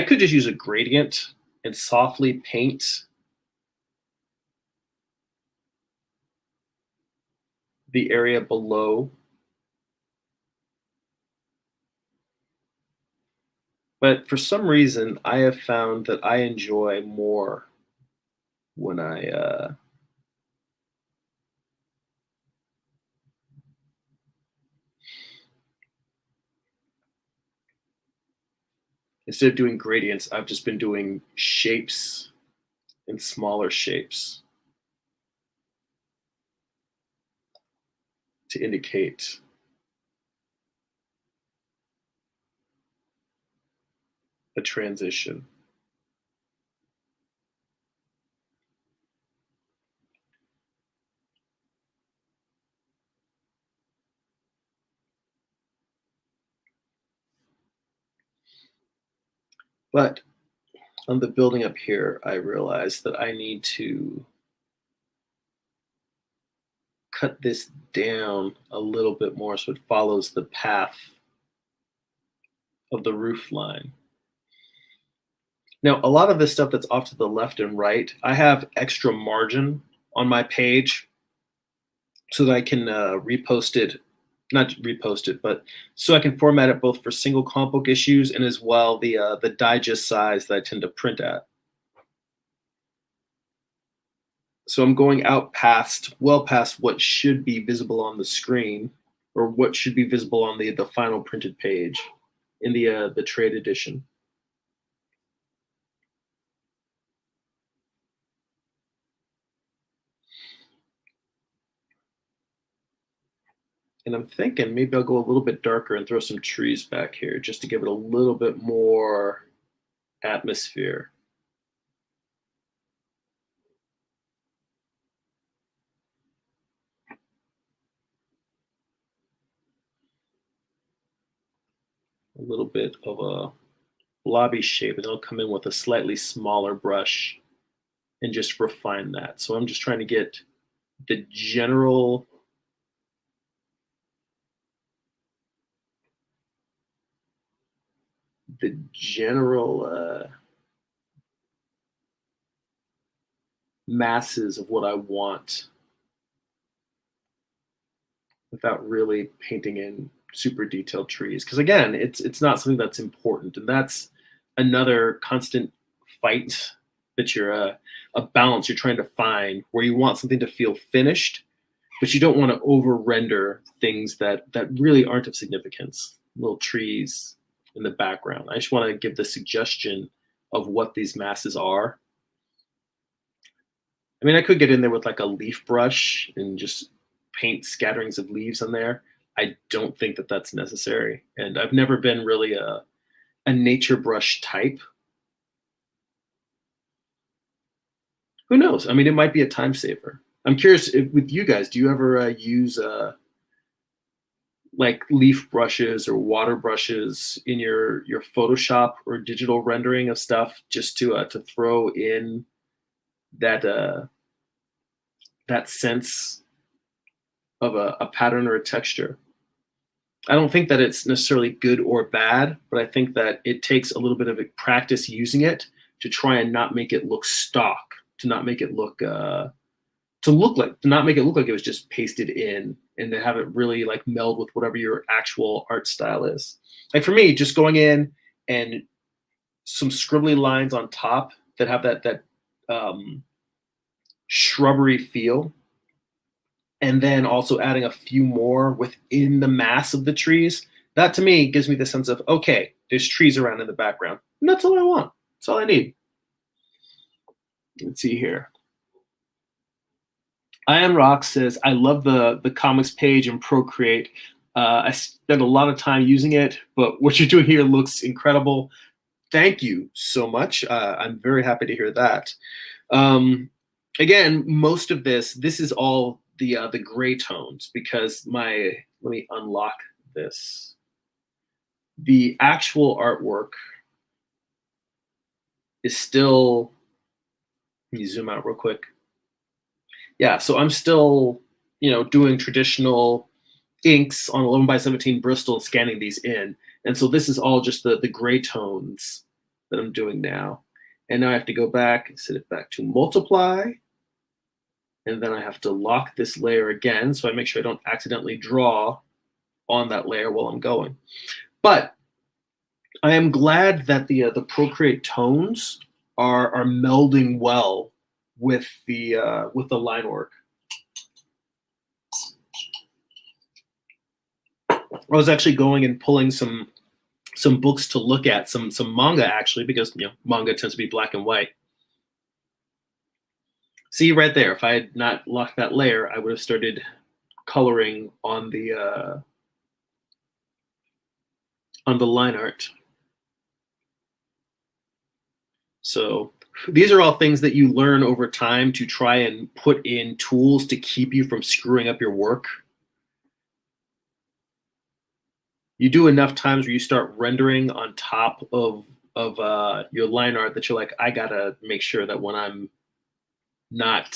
could just use a gradient and softly paint the area below. But for some reason, I have found that I enjoy more when I instead of doing gradients, I've just been doing shapes and smaller shapes to indicate a transition. But on the building up here, I realized that I need to cut this down a little bit more so it follows the path of the roof line. Now, a lot of this stuff that's off to the left and right, I have extra margin on my page so that I can repost it, not repost it, but so I can format it both for single comic book issues and as well the digest size that I tend to print at. So I'm going out well past what should be visible on the screen, or what should be visible on the final printed page in the trade edition. And I'm thinking maybe I'll go a little bit darker and throw some trees back here just to give it a little bit more atmosphere. A little bit of a blobby shape, and I'll come in with a slightly smaller brush and just refine that. So I'm just trying to get the general masses of what I want without really painting in super detailed trees. Because again, it's not something that's important, and that's another constant fight that you're a balance you're trying to find, where you want something to feel finished, but you don't want to over render things that really aren't of significance. Little trees in the background. I just want to give the suggestion of what these masses are. I mean, I could get in there with like a leaf brush and just paint scatterings of leaves on there. I don't think that that's necessary, and I've never been really a nature brush type. Who knows? I mean, it might be a time saver. I'm curious if, with you guys, do you ever use like leaf brushes or water brushes in your Photoshop or digital rendering of stuff, just to throw in that that sense of a pattern or a texture? I don't think that it's necessarily good or bad, but I think that it takes a little bit of practice using it to try and not make it look stock, to not make it look to not make it look like it was just pasted in, and to have it really like meld with whatever your actual art style is. Like for me, just going in and some scribbly lines on top that have that shrubbery feel, and then also adding a few more within the mass of the trees. That to me gives me the sense of, okay, there's trees around in the background. And that's all I want. That's all I need. Let's see here. Ian Rock says, I love the comics page in Procreate. I spent a lot of time using it, but what you're doing here looks incredible. Thank you so much. I'm very happy to hear that. Again, most of this is all the gray tones, because let me unlock this. The actual artwork is still, let me zoom out real quick. Yeah, so I'm still, doing traditional inks on 11x17 Bristol, scanning these in. And so this is all just the gray tones that I'm doing now. And now I have to go back and set it back to multiply. And then I have to lock this layer again, so I make sure I don't accidentally draw on that layer while I'm going. But I am glad that the Procreate tones are melding well with the line work. I was actually going and pulling some books to look at, some manga actually, because manga tends to be black and white. See right there, if I had not locked that layer, I would have started coloring on the line art. So these are all things that you learn over time to try and put in tools to keep you from screwing up your work. You do enough times where you start rendering on top of your line art that you're like, I gotta make sure that when I'm not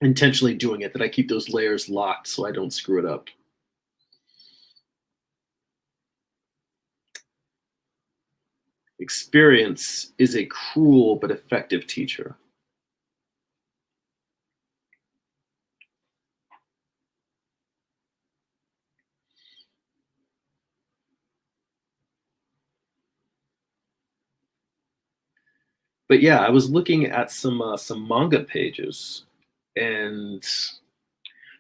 intentionally doing it, that I keep those layers locked so I don't screw it up. Experience is a cruel but effective teacher. But yeah, I was looking at some manga pages, and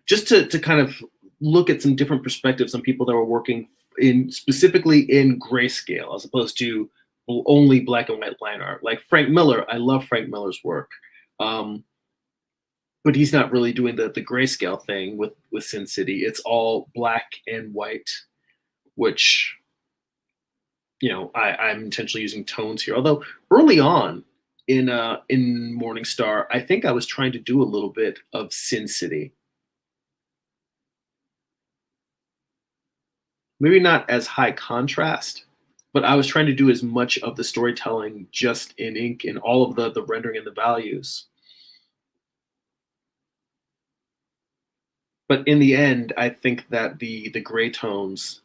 just to kind of look at some different perspectives on people that were working in specifically in grayscale as opposed to only black and white line art. Like Frank Miller, I love Frank Miller's work, um, but he's not really doing the grayscale thing with Sin City. It's all black and white, which I'm intentionally using tones here. Although early on in Morningstar, I think I was trying to do a little bit of Sin City. Maybe not as high contrast, but I was trying to do as much of the storytelling just in ink and all of the rendering and the values. But in the end, I think that the gray tones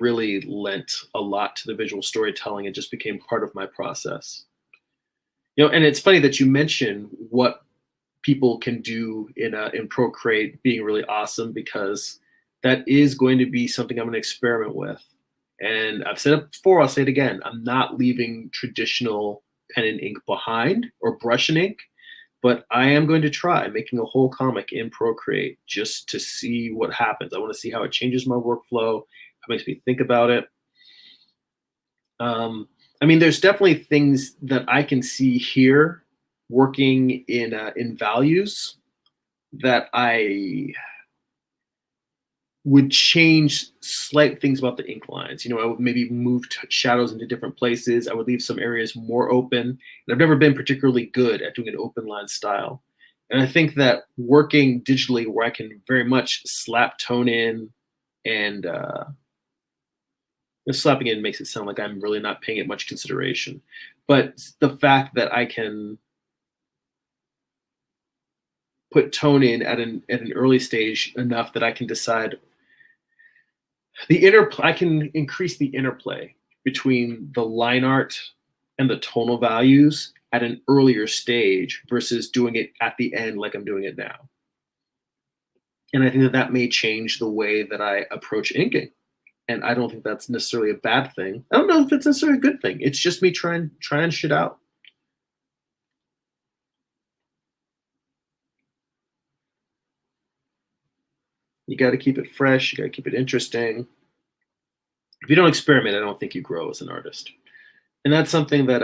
really lent a lot to the visual storytelling and just became part of my process. And it's funny that you mention what people can do in Procreate being really awesome, because that is going to be something I'm going to experiment with. And I've said it before, I'll say it again. I'm not leaving traditional pen and ink behind or brush and ink, but I am going to try making a whole comic in Procreate just to see what happens. I want to see how it changes my workflow, how it makes me think about it. I mean, there's definitely things that I can see here working in values that I would change slight things about the ink lines. I would maybe move shadows into different places. I would leave some areas more open. And I've never been particularly good at doing an open line style. And I think that working digitally where I can very much slap tone in and slapping in makes it sound like I'm really not paying it much consideration. But the fact that I can put tone in at an early stage enough that I can decide I can increase the interplay between the line art and the tonal values at an earlier stage versus doing it at the end like I'm doing it now. And I think that may change the way that I approach inking. And I don't think that's necessarily a bad thing. I don't know if it's necessarily a good thing. It's just me trying shit out. You got to keep it fresh. You got to keep it interesting. If you don't experiment, I don't think you grow as an artist. And that's something that,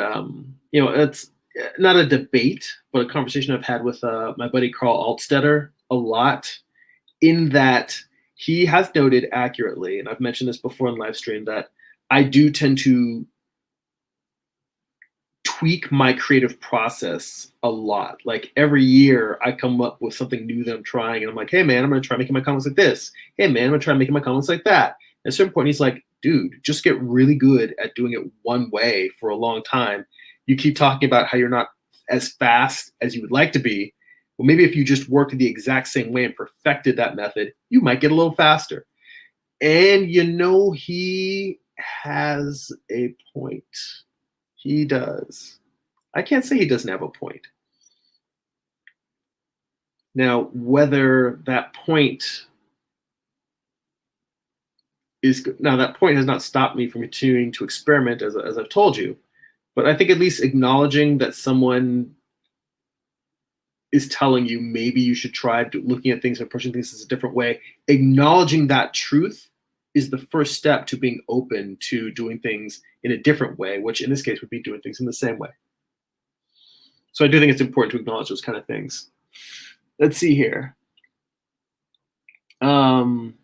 it's not a debate, but a conversation I've had with my buddy Carl Altstetter a lot, in that he has noted accurately, and I've mentioned this before in live stream, that I do tend to tweak my creative process a lot. Like every year I come up with something new that I'm trying, and I'm like, hey man, I'm going to try making my comments like this. Hey man, I'm going to try making my comments like that. At a certain point, he's like, dude, just get really good at doing it one way for a long time. You keep talking about how you're not as fast as you would like to be. Well, maybe if you just worked the exact same way and perfected that method, you might get a little faster. And he has a point. He does. I can't say he doesn't have a point. Now, whether that point that point has not stopped me from continuing to experiment, as I've told you, but I think at least acknowledging that someone is telling you maybe you should try looking at things and approaching things a different way, acknowledging that truth is the first step to being open to doing things in a different way, which in this case would be doing things in the same way. So I do think it's important to acknowledge those kind of things. Let's see here. Some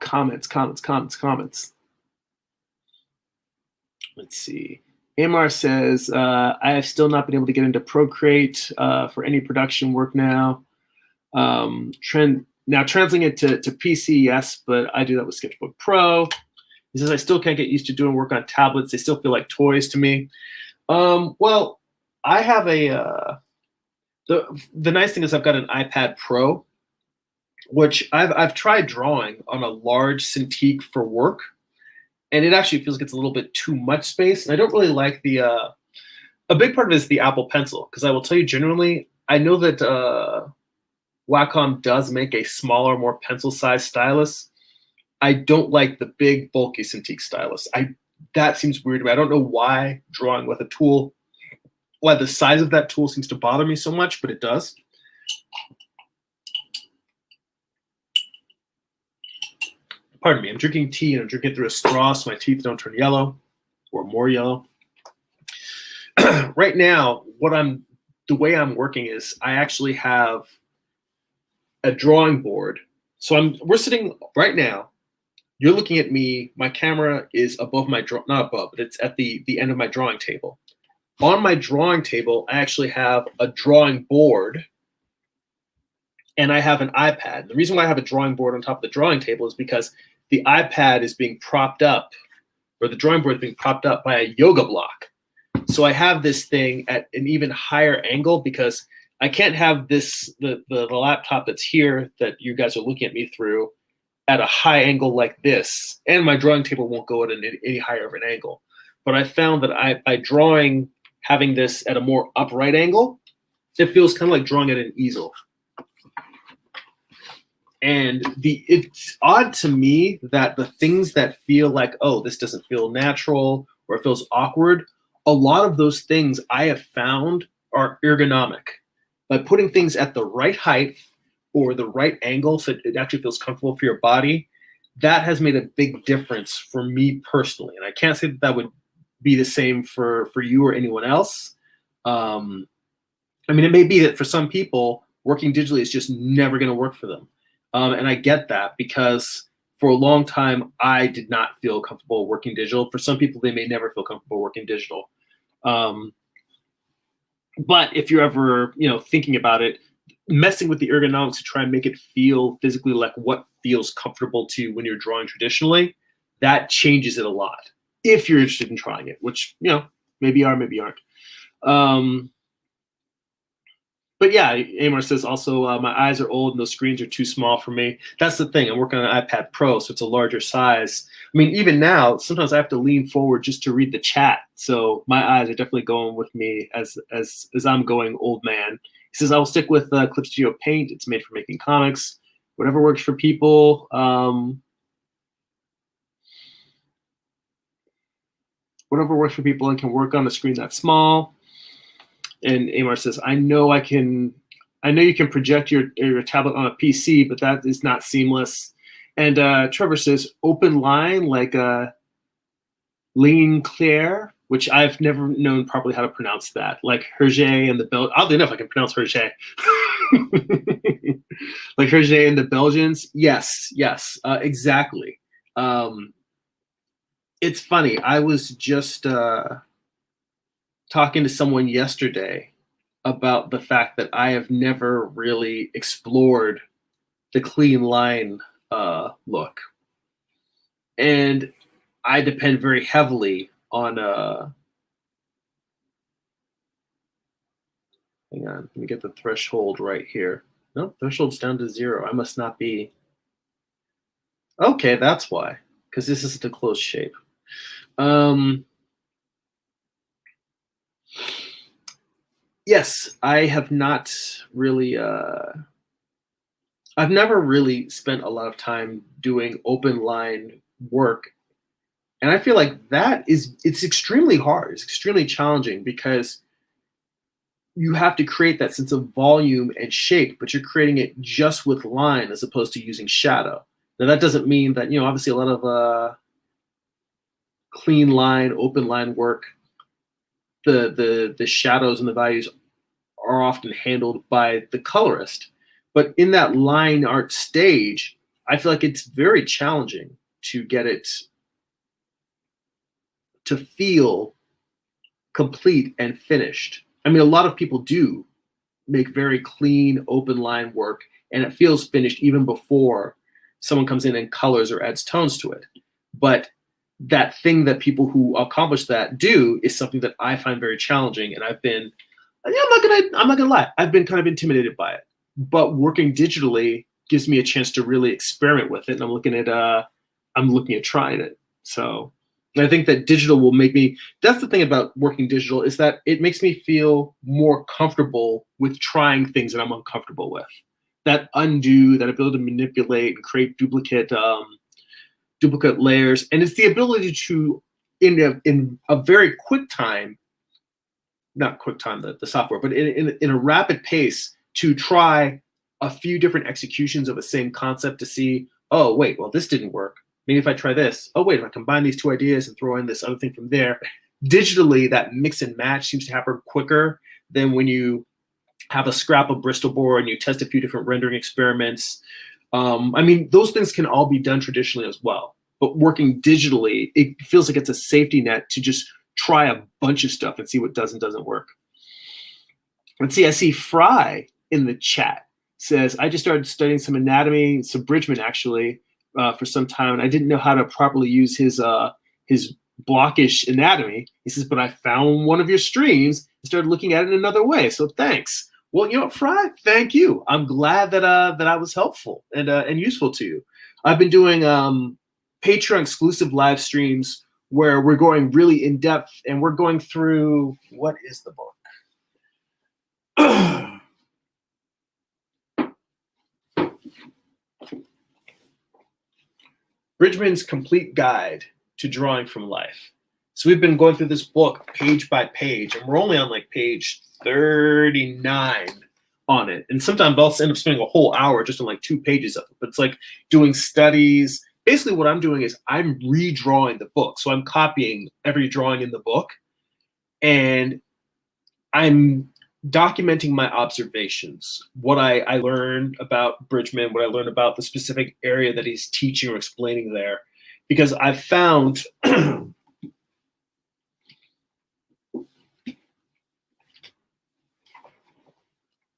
comments. Let's see. Amar says, I have still not been able to get into Procreate for any production work now. Translating it to PC, yes, but I do that with Sketchbook Pro. He says, I still can't get used to doing work on tablets. They still feel like toys to me. Well, I have the nice thing is I've got an iPad Pro, which I've tried drawing on a large Cintiq for work, and it actually feels like it's a little bit too much space. And I don't really like a big part of it is the Apple Pencil, because I will tell you generally, I know that Wacom does make a smaller, more pencil-sized stylus. I don't like the big, bulky Cintiq stylus. I that seems weird to me. I don't know why drawing with a tool, why the size of that tool seems to bother me so much, but it does. Pardon me, I'm drinking tea and I'm drinking through a straw so my teeth don't turn yellow or more yellow. Right now, the way I'm working is I actually have a drawing board. So we're sitting right now. You're looking at me. My camera is above my not above, but it's at the end of my drawing table. On my drawing table, I actually have a drawing board and I have an iPad. The reason why I have a drawing board on top of the drawing table is because the iPad is being propped up, or the drawing board is being propped up by a yoga block. So I have this thing at an even higher angle because I can't have this the laptop that's here that you guys are looking at me through at a high angle like this, and my drawing table won't go at any higher of an angle. But I found that by drawing, having this at a more upright angle, it feels kind of like drawing at an easel. And it's odd to me that the things that feel like, oh, this doesn't feel natural or it feels awkward, a lot of those things I have found are ergonomic. By putting things at the right height or the right angle so it actually feels comfortable for your body, that has made a big difference for me personally. And I can't say that would be the same for you or anyone else. I mean, it may be that for some people, working digitally is just never going to work for them. And I get that because for a long time, I did not feel comfortable working digital. For some people, they may never feel comfortable working digital. But if you're ever, thinking about it, messing with the ergonomics to try and make it feel physically like what feels comfortable to you when you're drawing traditionally, that changes it a lot. If you're interested in trying it, which, maybe you are, maybe you aren't. But yeah, Amar says also, my eyes are old and those screens are too small for me. That's the thing. I'm working on an iPad Pro, so it's a larger size. I mean, even now, sometimes I have to lean forward just to read the chat. So my eyes are definitely going with me as I'm going old man. He says, I will stick with Clip Studio Paint. It's made for making comics. Whatever works for people. Whatever works for people and can work on a screen that small. And Amar says, I know you can project your tablet on a PC, but that is not seamless. And Trevor says, open line like ligne claire, which I've never known properly how to pronounce that. Like Hergé and the oddly enough, I can pronounce Hergé. Like Hergé and the Belgians. Yes, exactly. It's funny. I was just talking to someone yesterday about the fact that I have never really explored the clean line look. And I depend very heavily on hang on, let me get the threshold right here. No, threshold's down to 0. I must not be. Okay, that's why, because this isn't a closed shape. Yes, I have not really, I've never really spent a lot of time doing open line work. And I feel like it's extremely hard. It's extremely challenging because you have to create that sense of volume and shape, but you're creating it just with line as opposed to using shadow. Now that doesn't mean that, obviously a lot of clean line, open line work, the shadows and the values are often handled by the colorist. But in that line art stage, I feel like it's very challenging to get it to feel complete and finished. I mean, a lot of people do make very clean, open line work, and it feels finished even before someone comes in and colors or adds tones to it. But that thing that people who accomplish that do is something that I find very challenging, and I'm not gonna lie, I've been kind of intimidated by it. But working digitally gives me a chance to really experiment with it, and I'm looking at trying it. So, and I think that digital will make me. That's the thing about working digital, is that it makes me feel more comfortable with trying things that I'm uncomfortable with. That ability to manipulate and create duplicate layers, and it's the ability to in a very quick time, not quick time, the software, but in a rapid pace to try a few different executions of the same concept to see, oh, wait, well, this didn't work. Maybe if I try this, oh, wait, if I combine these two ideas and throw in this other thing from there, digitally, that mix and match seems to happen quicker than when you have a scrap of Bristol board and you test a few different rendering experiments. I mean, those things can all be done traditionally as well. But working digitally, it feels like it's a safety net to just try a bunch of stuff and see what does and doesn't work. Let's see, I see Fry in the chat says, I just started studying some anatomy, some Bridgman actually, for some time, and I didn't know how to properly use his blockish anatomy. He says, but I found one of your streams and started looking at it another way, so thanks. Well, you know what, Fry? Thank you. I'm glad that I was helpful and useful to you. I've been doing Patreon exclusive live streams where we're going really in depth and we're going through, what is the book? Bridgman's Complete Guide to Drawing from Life. So we've been going through this book page by page, and we're only on like page 39 on it. And sometimes I'll end up spending a whole hour just on like 2 pages of it. But it's like doing studies. Basically what I'm doing is I'm redrawing the book. So I'm copying every drawing in the book, and I'm documenting my observations, what I learned about Bridgman, what I learned about the specific area that he's teaching or explaining there. Because I've found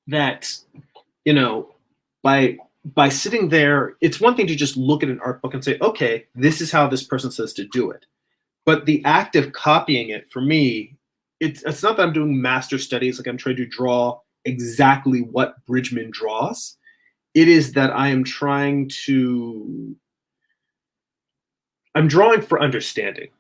that, you know, by sitting there, it's one thing to just look at an art book and say, okay, this is how this person says to do it. But the act of copying it, for me, it's not that I'm doing master studies, like I'm trying to draw exactly what Bridgman draws. It is that I'm drawing for understanding.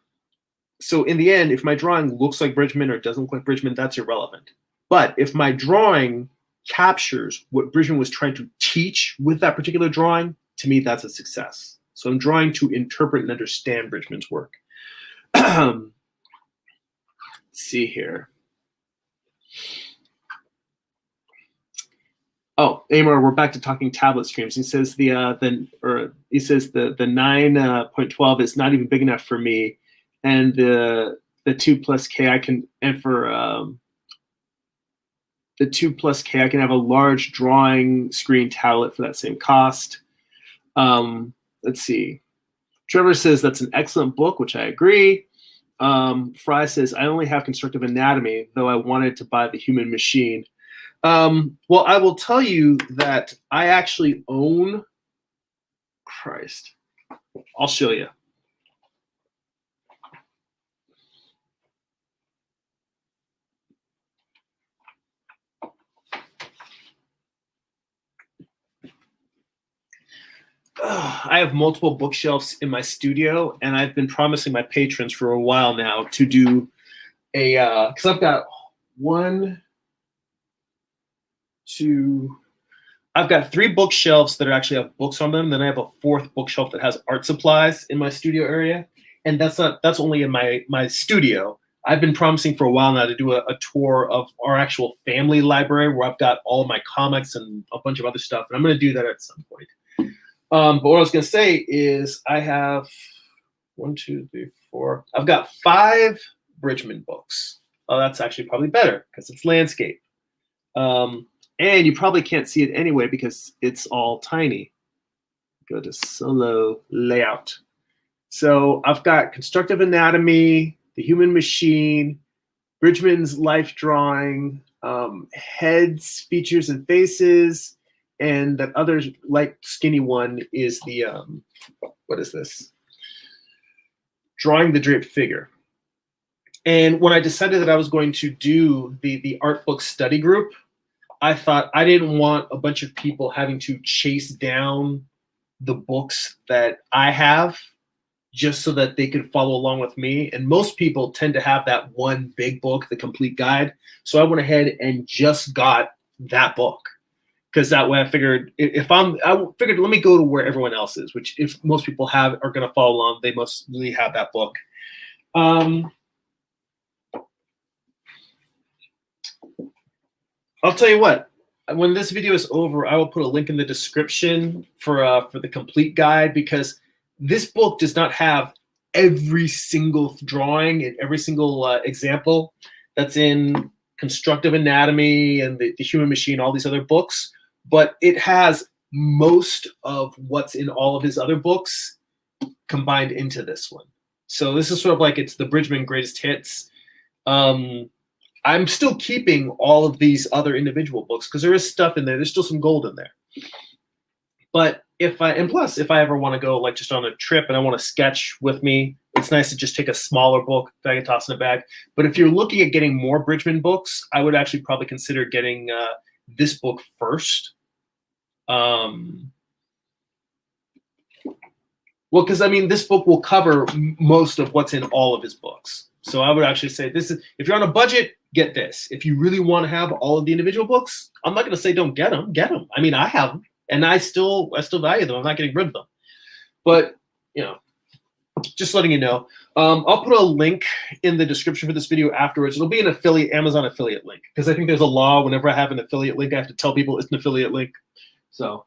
So in the end, if my drawing looks like Bridgman or doesn't look like Bridgman, that's irrelevant. But if my drawing captures what Bridgman was trying to teach with that particular drawing, to me, that's a success. So I'm drawing to interpret and understand Bridgman's work. Let's see here. Oh, Amor, we're back to talking tablet streams. He says the 9.12 is not even big enough for me, and the 2+K I can, and for the 2+K I can have a large drawing screen tablet for that same cost. Let's see. Trevor says that's an excellent book, which I agree. Fry says, I only have constructive anatomy, though I wanted to buy the human machine. Well, I will tell you that I actually own, Christ, I'll show you. I have multiple bookshelves in my studio, and I've been promising my patrons for a while now to do a, because I've got I've got 3 bookshelves that actually have books on them. Then I have a 4th bookshelf that has art supplies in my studio area, and that's only in my studio. I've been promising for a while now to do a tour of our actual family library where I've got all of my comics and a bunch of other stuff, and I'm going to do that at some point. But what I was going to say is I have 1, 2, 3, 4. I've got 5 Bridgman books. Oh, that's actually probably better because it's landscape. And you probably can't see it anyway because it's all tiny. Go to solo layout. So I've got constructive anatomy, the human machine, Bridgman's life drawing, heads, features, and faces. And that other light skinny one is the, what is this? Drawing the draped figure. And when I decided that I was going to do the art book study group, I thought I didn't want a bunch of people having to chase down the books that I have just so that they could follow along with me. And most people tend to have that one big book, the complete guide. So I went ahead and just got that book. Because that way I figured let me go to where everyone else is, which if most people are going to follow along, they must really have that book. I'll tell you what. When this video is over, I will put a link in the description for the complete guide, because this book does not have every single drawing and every single example that's in Constructive Anatomy and the Human Machine, all these other books, but it has most of what's in all of his other books combined into this one. So this is sort of like it's the Bridgman greatest hits. I'm still keeping all of these other individual books because there is stuff in there. There's still some gold in there. But if I ever want to go like just on a trip and I want to sketch with me, it's nice to just take a smaller book that I can toss in a bag. But if you're looking at getting more Bridgman books, I would actually probably consider getting this book first. Well, because I mean, this book will cover most of what's in all of his books. So I would actually say this is, if you're on a budget, get this. If you really want to have all of the individual books, I'm not going to say don't get them. Get them. I mean, I have them, and I still value them. I'm not getting rid of them. But you know, just letting you know. I'll put a link in the description for this video afterwards. It'll be an Amazon affiliate link, because I think there's a law whenever I have an affiliate link, I have to tell people it's an affiliate link. So.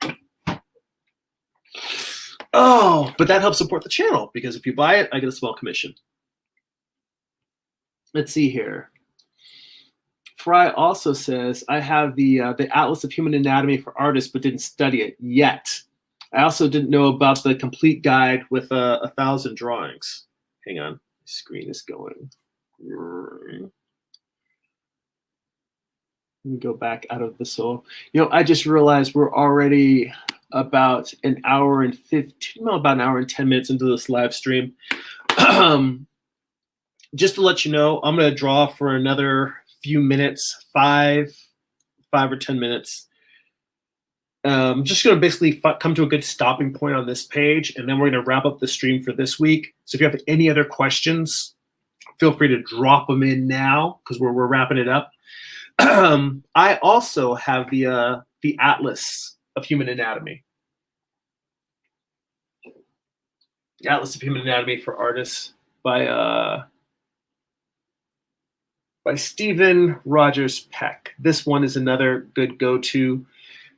Oh, but that helps support the channel, because if you buy it, I get a small commission. Let's see here. Fry also says, I have the Atlas of Human Anatomy for Artists, but didn't study it yet. I also didn't know about the complete guide with 1,000 drawings. Hang on, my screen is going. Let me go back out of the soul. You know, I just realized we're already about an hour and 10 minutes into this live stream. Just to let you know, I'm going to draw for another few minutes, 5 or 10 minutes. I'm just going to basically come to a good stopping point on this page, and then we're going to wrap up the stream for this week. So if you have any other questions, feel free to drop them in now, because we're wrapping it up. I also have the Atlas of Human Anatomy. The Atlas of Human Anatomy for Artists by Stephen Rogers Peck. This one is another good go-to.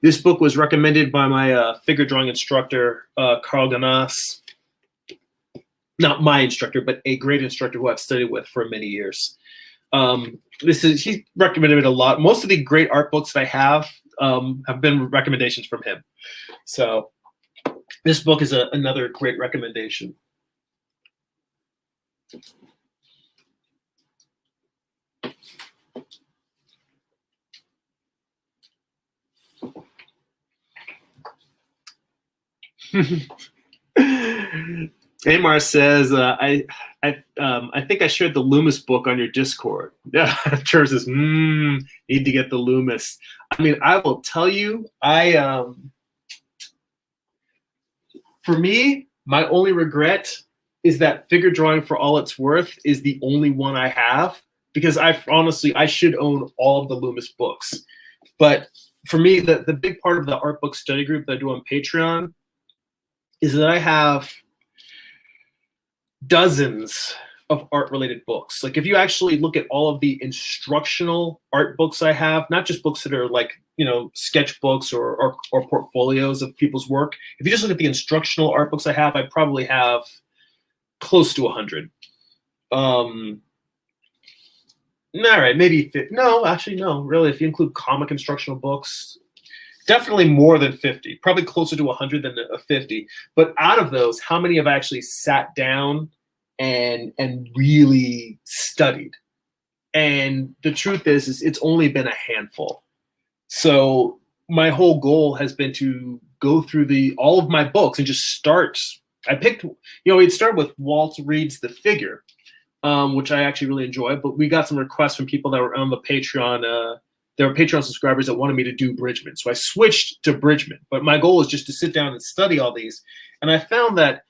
This book was recommended by my figure drawing instructor, Carl Ganas. Not my instructor, but a great instructor who I've studied with for many years. He recommended it a lot. Most of the great art books that I have been recommendations from him. So this book is another great recommendation. Amar says, I think I shared the Loomis book on your Discord. Yeah, Chur says, need to get the Loomis. I mean, I will tell you, for me, my only regret is that Figure Drawing for All It's Worth is the only one I have, because I should own all of the Loomis books. But for me, the big part of the art book study group that I do on Patreon is that I have dozens of art-related books. Like, if you actually look at all of the instructional art books I have, not just books that are like, you know, sketchbooks or portfolios of people's work. If you just look at the instructional art books I probably have close to 100. All right, maybe 50. No, actually, no, really. If you include comic instructional books, definitely more than 50, probably closer to 100 than 50. But out of those, how many have actually sat down and really studied? And the truth is it's only been a handful. So my whole goal has been to go through all of my books and just start. I picked, we'd start with Walt Reed's The Figure, which I actually really enjoy. But we got some requests from people that were on the Patreon. There were Patreon subscribers that wanted me to do Bridgman. So I switched to Bridgman. But my goal is just to sit down and study all these. And I found that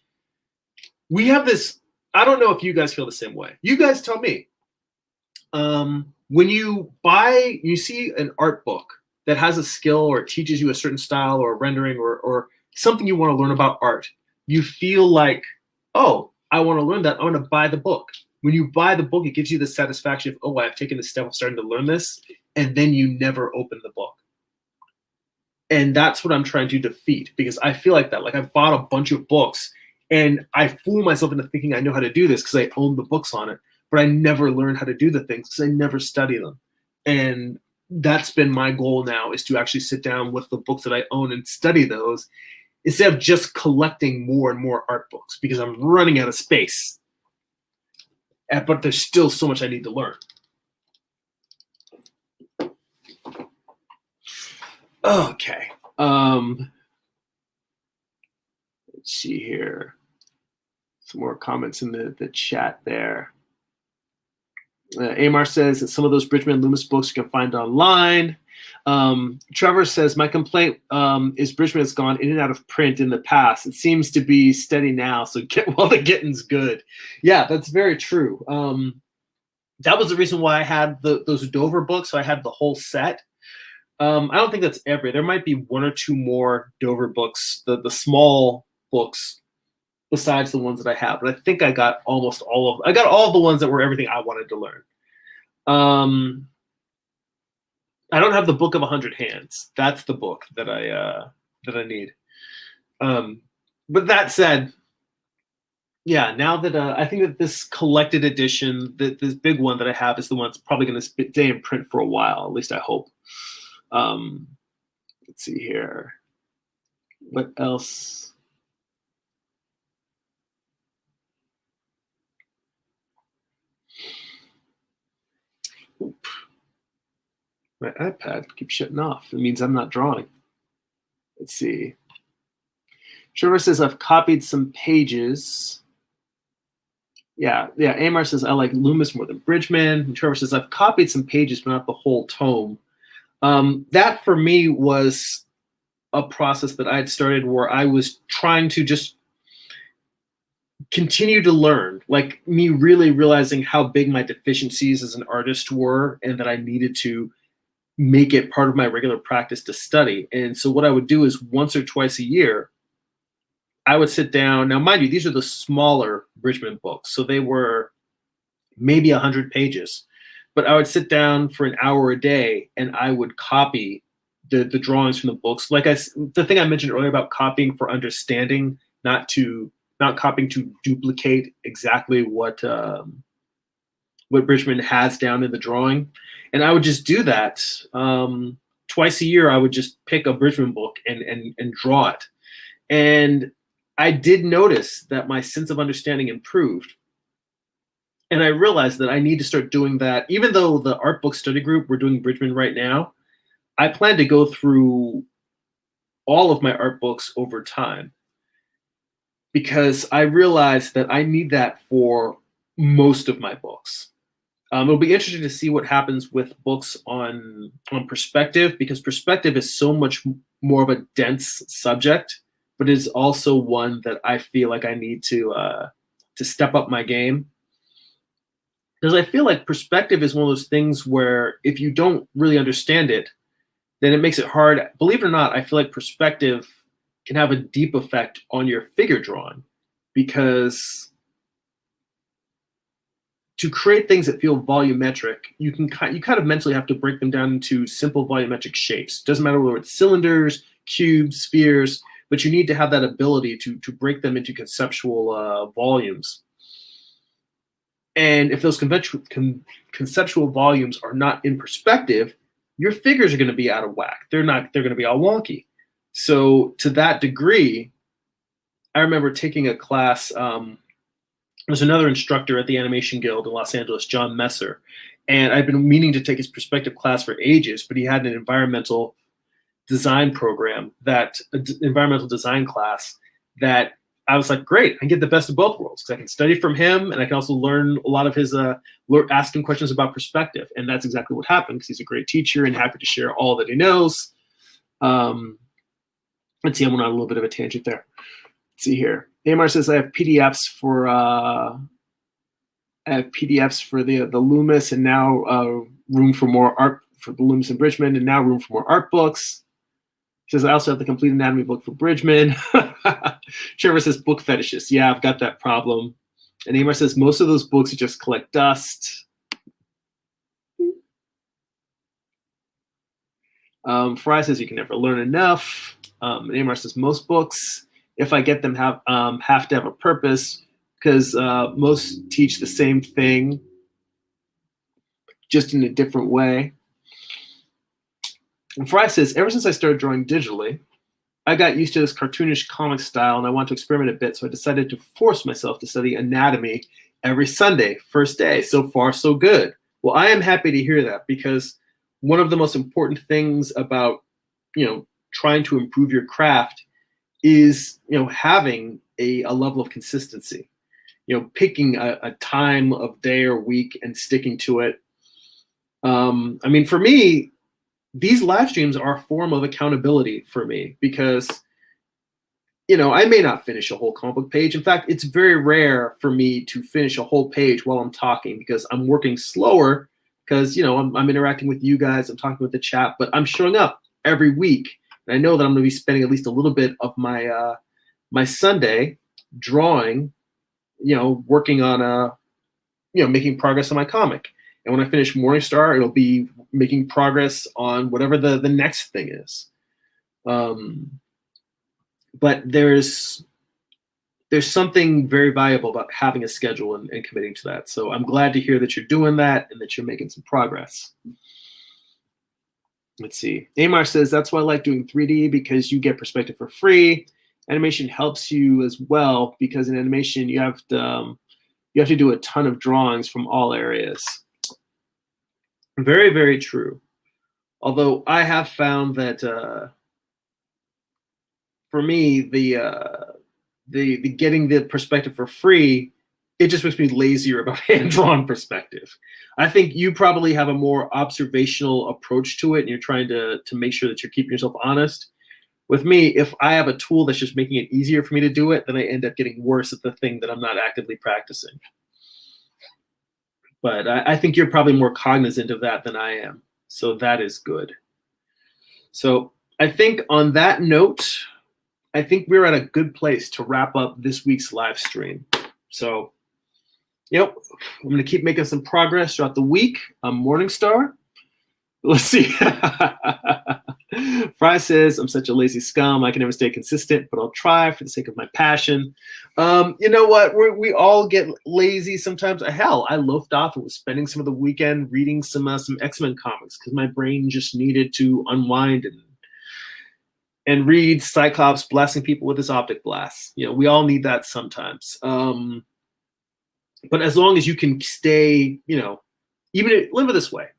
we have this, I don't know if you guys feel the same way. You guys tell me. When you see an art book that has a skill or it teaches you a certain style or rendering or something you want to learn about art, you feel like, oh, I want to learn that. I want to buy the book. when you buy the book, it gives you the satisfaction of, oh, I've taken the step of starting to learn this, and then you never open the book. And that's what I'm trying to defeat, because I feel like that. Like, I've bought a bunch of books and I fool myself into thinking I know how to do this because I own the books on it, but I never learn how to do the things because I never study them. And that's been my goal now, is to actually sit down with the books that I own and study those instead of just collecting more and more art books, because I'm running out of space. But there's still so much I need to learn. Okay. Let's see here. Some more comments in the chat there. Amar says that some of those Bridgman Loomis books you can find online. Trevor says, my complaint is Bridgman has gone in and out of print in the past. It seems to be steady now, so get while the getting's good. Yeah, that's very true. That was the reason why I had those Dover books. So I had the whole set. I don't think that's every. There might be one or two more Dover books, the small books, besides the ones that I have. But I think I got almost all of. I got all the ones that were everything I wanted to learn. I don't have the Book of 100 Hands. That's the book that I need. But that said, yeah. Now that I think that this collected edition, this big one that I have, is the one that's probably going to stay in print for a while. At least I hope. Let's see here. What else? Oop. My iPad keeps shutting off. It means I'm not drawing. Let's see. Trevor says, I've copied some pages. Yeah. Amar says, I like Loomis more than Bridgman. And Trevor says, I've copied some pages, but not the whole tome. That for me was a process that I had started where I was trying to just continue to learn, like me really realizing how big my deficiencies as an artist were, and that I needed to make it part of my regular practice to study. And so what I would do is once or twice a year, I would sit down. Now, mind you, these are the smaller Bridgman books, so they were maybe 100 pages. But I would sit down for an hour a day and I would copy the drawings from the books. Like the thing I mentioned earlier about copying for understanding, not copying to duplicate exactly what Bridgman has down in the drawing. And I would just do that. Twice a year, I would just pick a Bridgman book and draw it. And I did notice that my sense of understanding improved. And I realized that I need to start doing that. Even though the art book study group, we're doing Bridgman right now, I plan to go through all of my art books over time, because I realized that I need that for most of my books. It'll be interesting to see what happens with books on perspective, because perspective is so much more of a dense subject, but is also one that I feel like I need to step up my game. Because I feel like perspective is one of those things where if you don't really understand it, then it makes it hard. Believe it or not, I feel like perspective can have a deep effect on your figure drawing, because to create things that feel volumetric, you kind of mentally have to break them down into simple volumetric shapes. Doesn't matter whether it's cylinders, cubes, spheres, but you need to have that ability to break them into conceptual volumes. And if those conceptual volumes are not in perspective, your figures are going to be out of whack. They're going to be all wonky. So to that degree, I remember taking a class. There's another instructor at the Animation Guild in Los Angeles, John Messer, and I've been meaning to take his perspective class for ages, but he had an environmental design class that I was like, great, I can get the best of both worlds, because I can study from him and I can also learn a lot of his, ask him questions about perspective. And that's exactly what happened, because he's a great teacher and happy to share all that he knows. Let's see, I went on a little bit of a tangent there. Let's see here. Amar says, I have PDFs for the Loomis, and now room for more art for the Loomis and Bridgman, and now room for more art books. He says, I also have the complete anatomy book for Bridgman. Trevor says, book fetishes. Yeah, I've got that problem. And Amar says, most of those books just collect dust. Fry says, you can never learn enough. Amar says, most books, if I get them, have to have a purpose, because most teach the same thing, just in a different way. And Fry says, ever since I started drawing digitally, I got used to this cartoonish comic style, and I want to experiment a bit, so I decided to force myself to study anatomy every Sunday, first day. So far, so good. Well, I am happy to hear that, because one of the most important things about, trying to improve your craft is, having a level of consistency. Picking a time of day or week and sticking to it. For me, these live streams are a form of accountability for me, because, I may not finish a whole comic book page. In fact, it's very rare for me to finish a whole page while I'm talking, because I'm working slower, because, I'm interacting with you guys, I'm talking with the chat, but I'm showing up every week. And I know that I'm going to be spending at least a little bit of my my Sunday drawing, working on making progress on my comic. And when I finish Morningstar, it'll be making progress on whatever the next thing is. But there's something very valuable about having a schedule and committing to that. So I'm glad to hear that you're doing that and that you're making some progress. Let's see. Amar says, that's why I like doing 3D, because you get perspective for free. Animation helps you as well, because in animation you have to do a ton of drawings from all areas. Very, very true. Although I have found that for me, the getting the perspective for free, it just makes me lazier about hand-drawn perspective. I think you probably have a more observational approach to it, and you're trying to make sure that you're keeping yourself honest. With me, if I have a tool that's just making it easier for me to do it, then I end up getting worse at the thing that I'm not actively practicing. But I think you're probably more cognizant of that than I am. So that is good. So I think on that note, I think we're at a good place to wrap up this week's live stream. So, I'm going to keep making some progress throughout the week. I'm Morningstar. Let's see. Fry says, I'm such a lazy scum. I can never stay consistent, but I'll try for the sake of my passion. You know what? We all get lazy sometimes. Hell, I loafed off and was spending some of the weekend reading some X-Men comics, because my brain just needed to unwind and read Cyclops blasting people with his optic blasts. We all need that sometimes. But as long as you can stay, live it this way.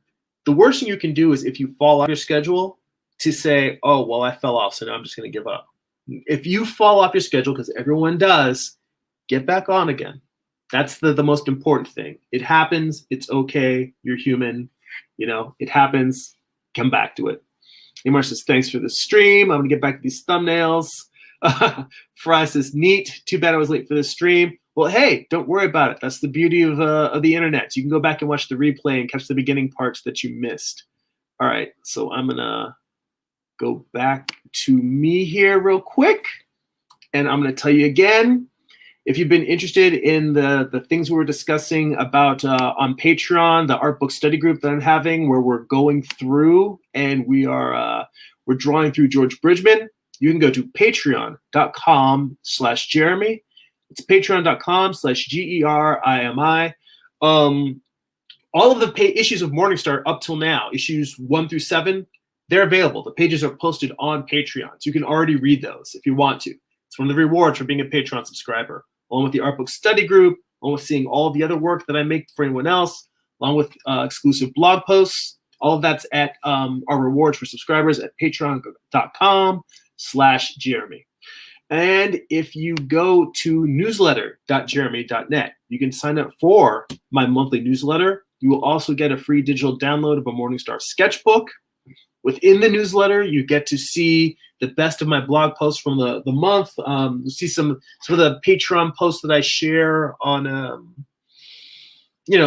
The worst thing you can do is, if you fall off your schedule, to say, oh, well, I fell off, so now I'm just going to give up. If you fall off your schedule, because everyone does, get back on again. That's the most important thing. It happens. It's okay. You're human. It happens. Come back to it. Amar says, thanks for the stream. I'm going to get back to these thumbnails. Fry says, neat. Too bad I was late for this stream. Well, hey, don't worry about it. That's the beauty of the internet. You can go back and watch the replay and catch the beginning parts that you missed. All right, so I'm going to go back to me here real quick. And I'm going to tell you again, if you've been interested in the things we were discussing about on Patreon, the art book study group that I'm having, where we're going through and we're drawing through George Bridgman, you can go to patreon.com/Jeremy. It's patreon.com/GERIMI. All of the issues of Morningstar up till now, issues 1 through 7, they're available. The pages are posted on Patreon, so you can already read those if you want to. It's one of the rewards for being a Patreon subscriber, along with the art book study group, along with seeing all the other work that I make for anyone else, along with exclusive blog posts. All of that's at our rewards for subscribers at patreon.com/Jeremy. And if you go to newsletter.jeremy.net, you can sign up for my monthly newsletter. You will also get a free digital download of a Morningstar sketchbook. Within the newsletter, you get to see the best of my blog posts from the month. You'll see some of the Patreon posts that I share on,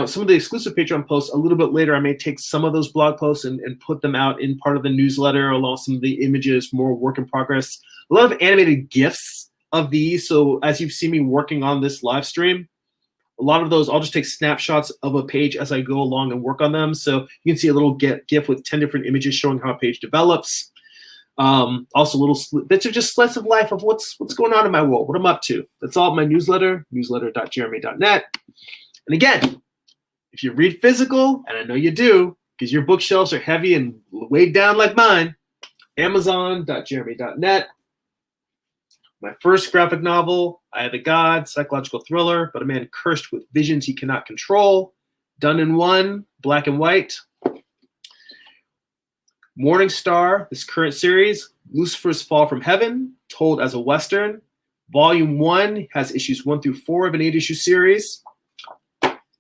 some of the exclusive Patreon posts. A little bit later, I may take some of those blog posts and put them out in part of the newsletter, along with some of the images, more work in progress. A lot of animated GIFs of these. So as you've seen me working on this live stream, A lot of those, I'll just take snapshots of a page as I go along and work on them. So you can see a little GIF with 10 different images showing how a page develops. Also little bits of just slice of life of what's going on in my world, what I'm up to. That's all at my newsletter, newsletter.jeremy.net. And again, if you read physical, and I know you do, because your bookshelves are heavy and weighed down like mine, amazon.jeremy.net. My first graphic novel, Eye of the God, psychological thriller, about a man cursed with visions he cannot control. Done in one, black and white. Morning Star, this current series, Lucifer's Fall from Heaven, told as a Western. Volume 1 has issues 1 through 4 of an 8-issue series.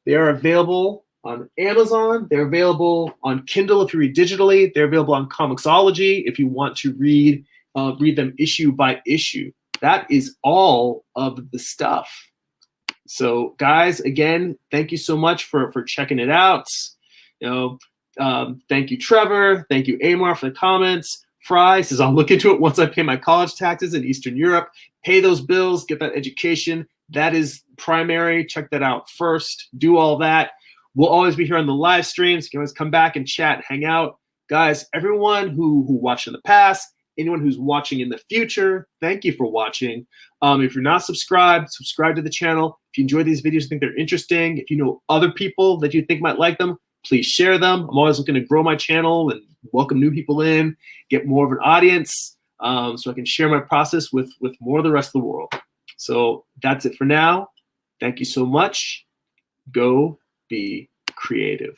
They are available on Amazon. They're available on Kindle if you read digitally. They're available on Comixology if you want to read them issue by issue. That is all of the stuff. So guys, again, thank you so much for checking it out. Thank you, Trevor. Thank you, Amar, for the comments. Fry says, I'll look into it once I pay my college taxes in Eastern Europe. Pay those bills, get that education. That is primary. Check that out first. Do all that. We'll always be here on the live streams. You can always come back and chat, hang out. Guys, everyone who watched in the past, anyone who's watching in the future, thank you for watching. If you're not subscribed, subscribe to the channel. If you enjoy these videos, think they're interesting, if you know other people that you think might like them, please share them. I'm always looking to grow my channel and welcome new people in, get more of an audience, so I can share my process with more of the rest of the world. So that's it for now. Thank you so much. Go be creative.